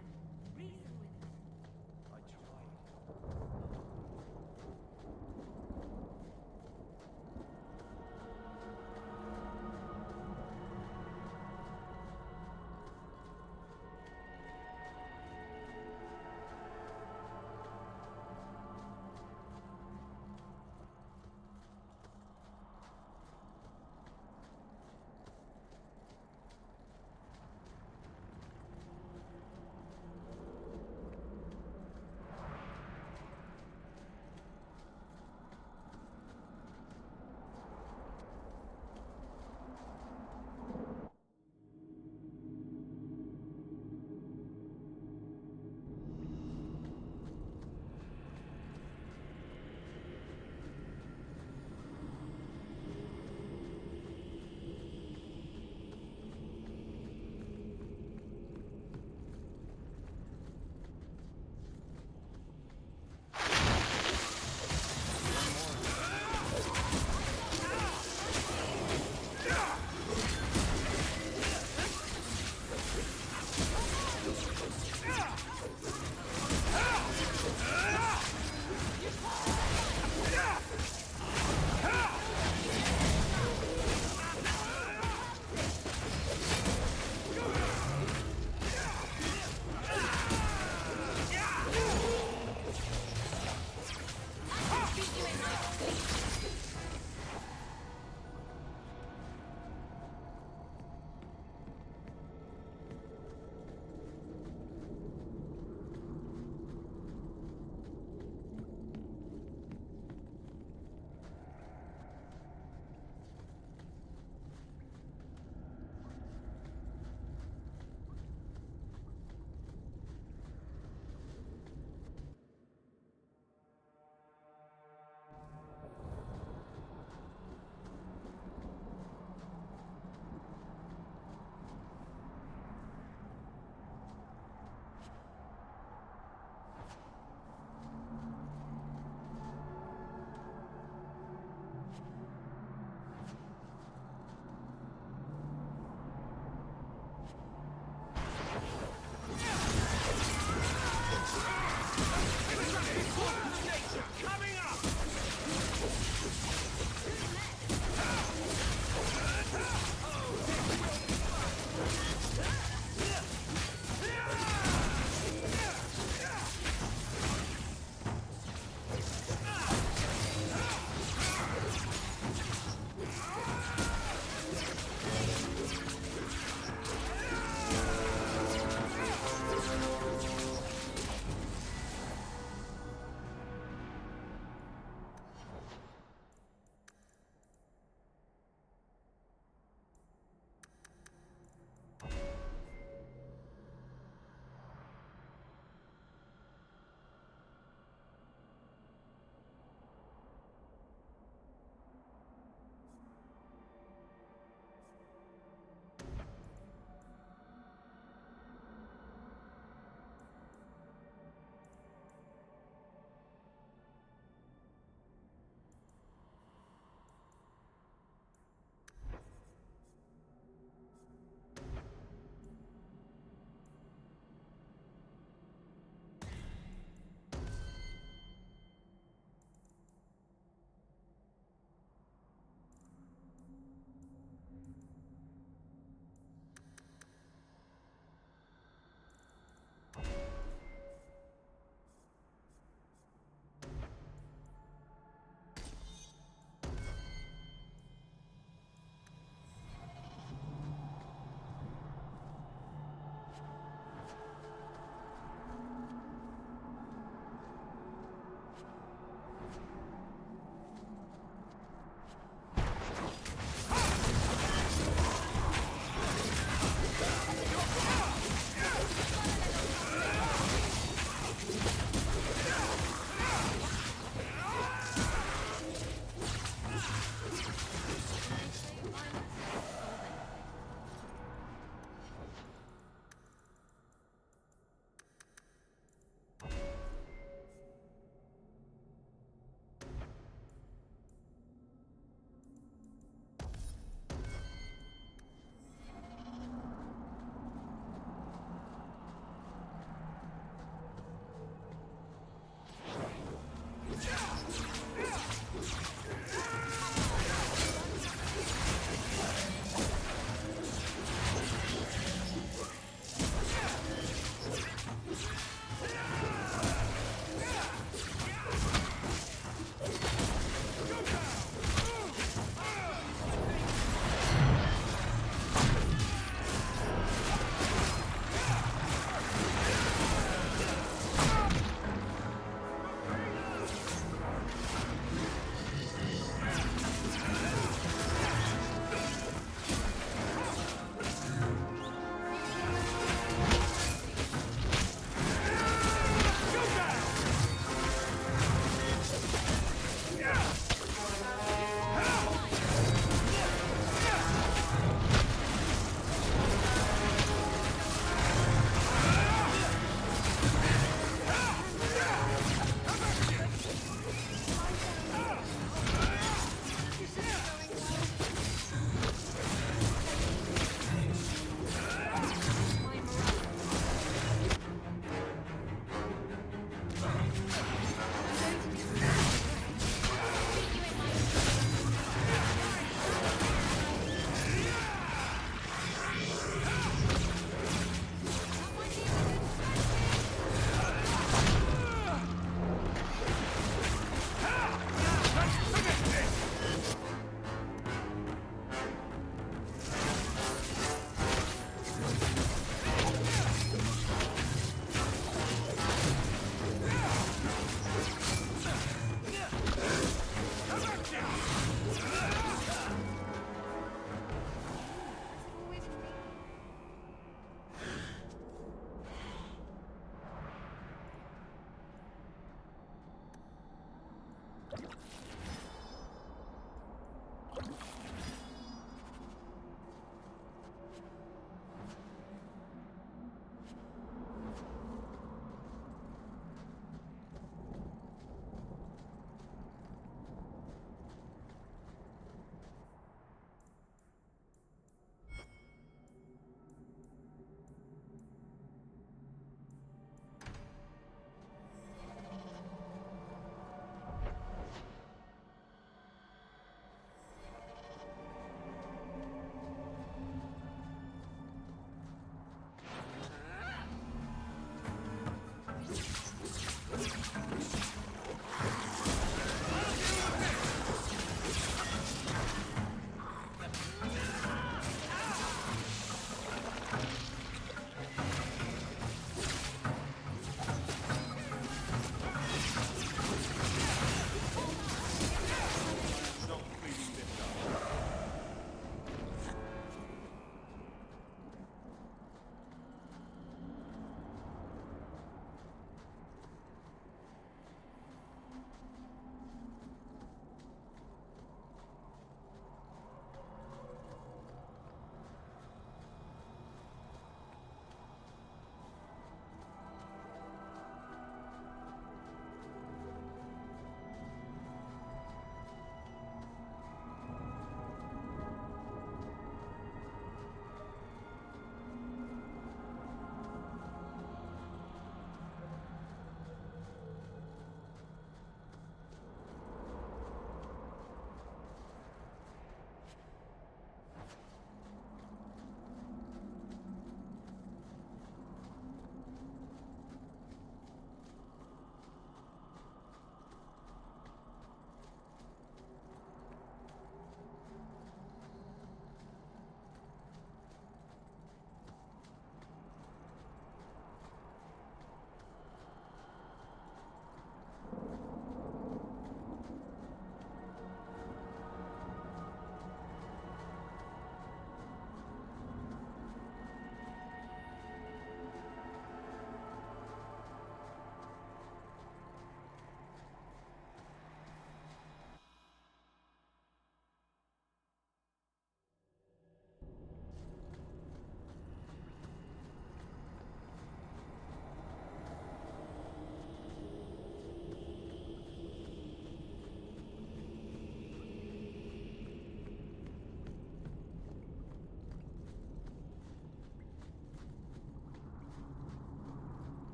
Reason with him. I tried.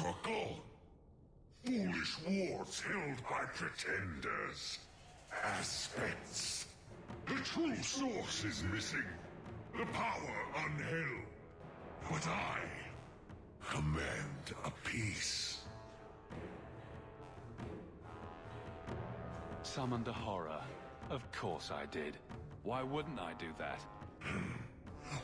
Circle. Foolish wars held by pretenders. Aspects. The true source is missing. The power unheld. But I command a peace. Summoned a horror. Of course I did. Why wouldn't I do that?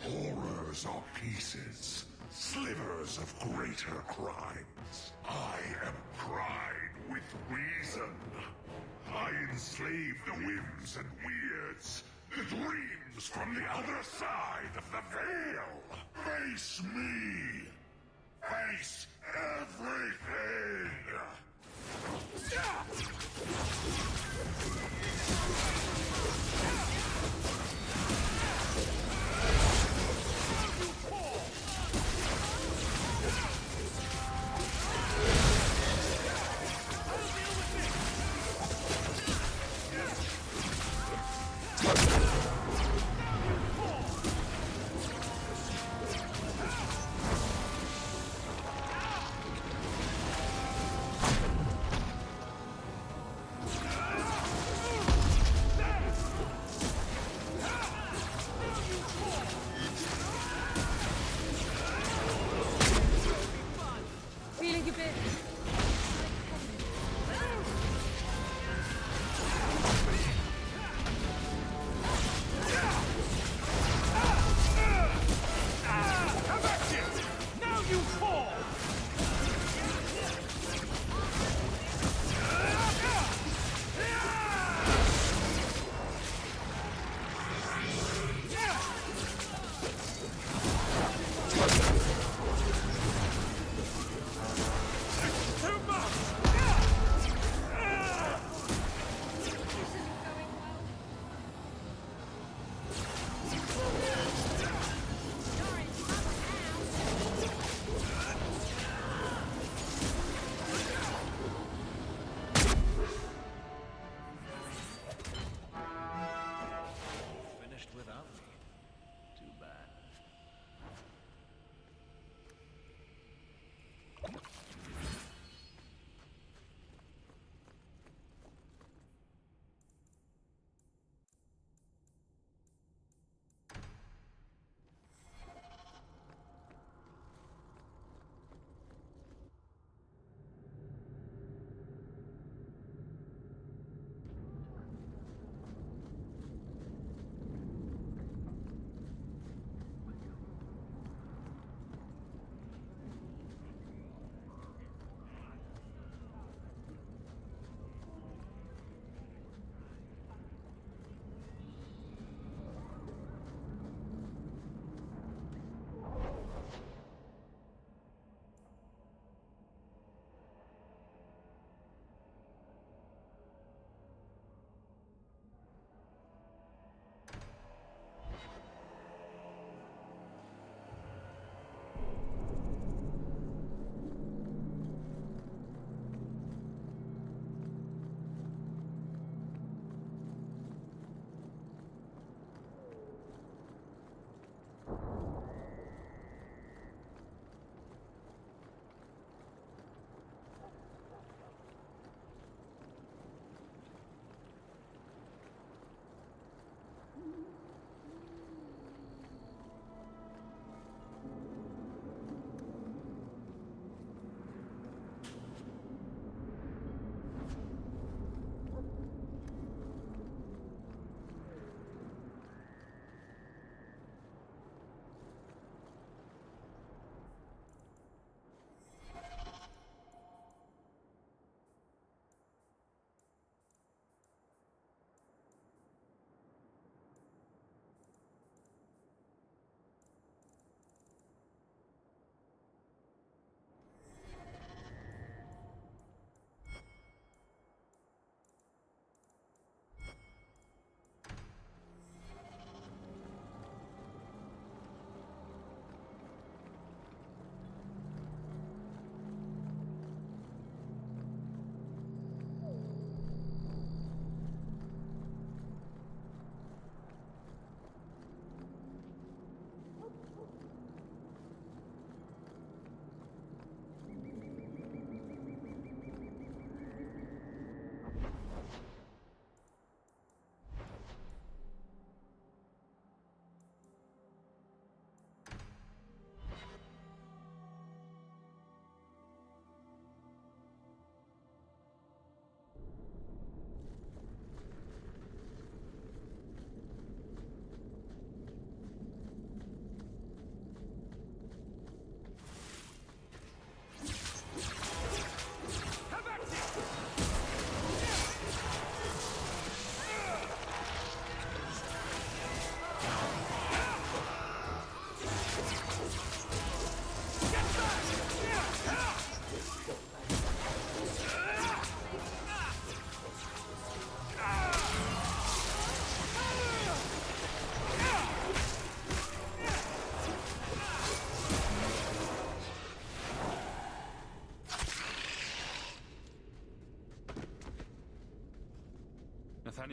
Horrors are pieces, slivers of greater crimes. I am pride with reason. I enslave the whims and weirds, the dreams from the other side of the veil. Face me. Face everything.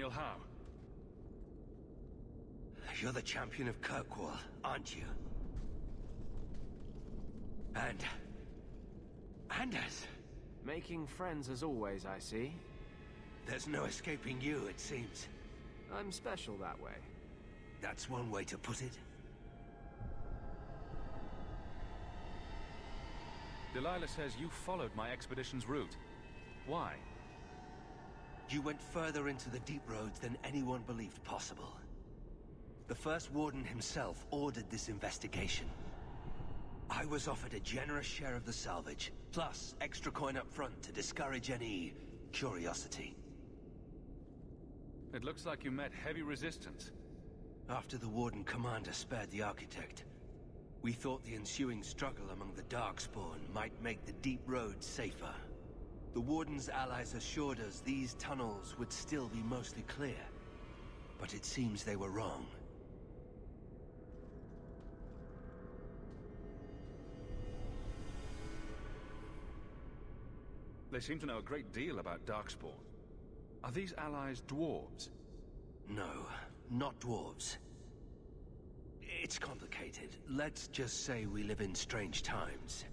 Daniel Howe. You're the champion of Kirkwall, aren't you? And... Anders! Making friends as always, I see. There's no escaping you, it seems. I'm special that way. That's one way to put it. Delilah says you followed my expedition's route. Why? You went further into the deep roads than anyone believed possible. The First Warden himself ordered this investigation. I was offered a generous share of the salvage, plus extra coin up front to discourage any curiosity. It looks like you met heavy resistance. After the Warden Commander spared the Architect, we thought the ensuing struggle among the Darkspawn might make the deep roads safer. The Warden's allies assured us these tunnels would still be mostly clear, but it seems they were wrong. They seem to know a great deal about Darkspawn. Are these allies dwarves? No, not dwarves. It's complicated. Let's just say we live in strange times.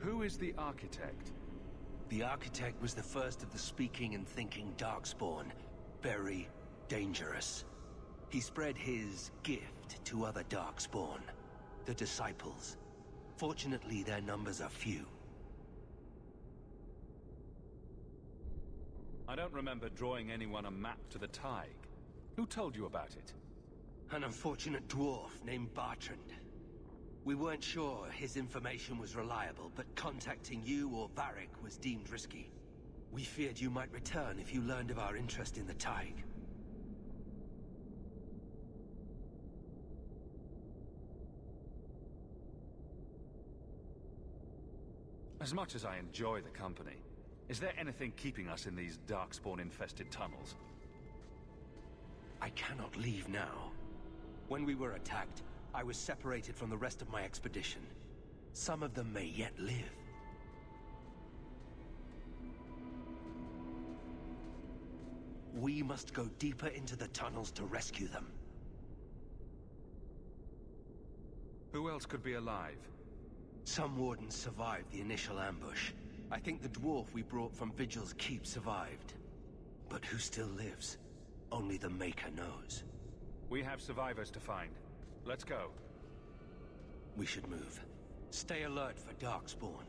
Who is the Architect? The Architect was the first of the speaking and thinking Darkspawn. Very dangerous. He spread his gift to other Darkspawn, the Disciples. Fortunately, their numbers are few. I don't remember drawing anyone a map to the Tig. Who told you about it? An unfortunate dwarf named Bartrand. We weren't sure his information was reliable, but contacting you or Varric was deemed risky. We feared you might return if you learned of our interest in the Tig. As much as I enjoy the company, is there anything keeping us in these Darkspawn-infested tunnels? I cannot leave now. When we were attacked, I was separated from the rest of my expedition. Some of them may yet live. We must go deeper into the tunnels to rescue them. Who else could be alive? Some Wardens survived the initial ambush. I think the dwarf we brought from Vigil's Keep survived. But who still lives? Only the Maker knows. We have survivors to find. Let's go. We should move. Stay alert for Darkspawn.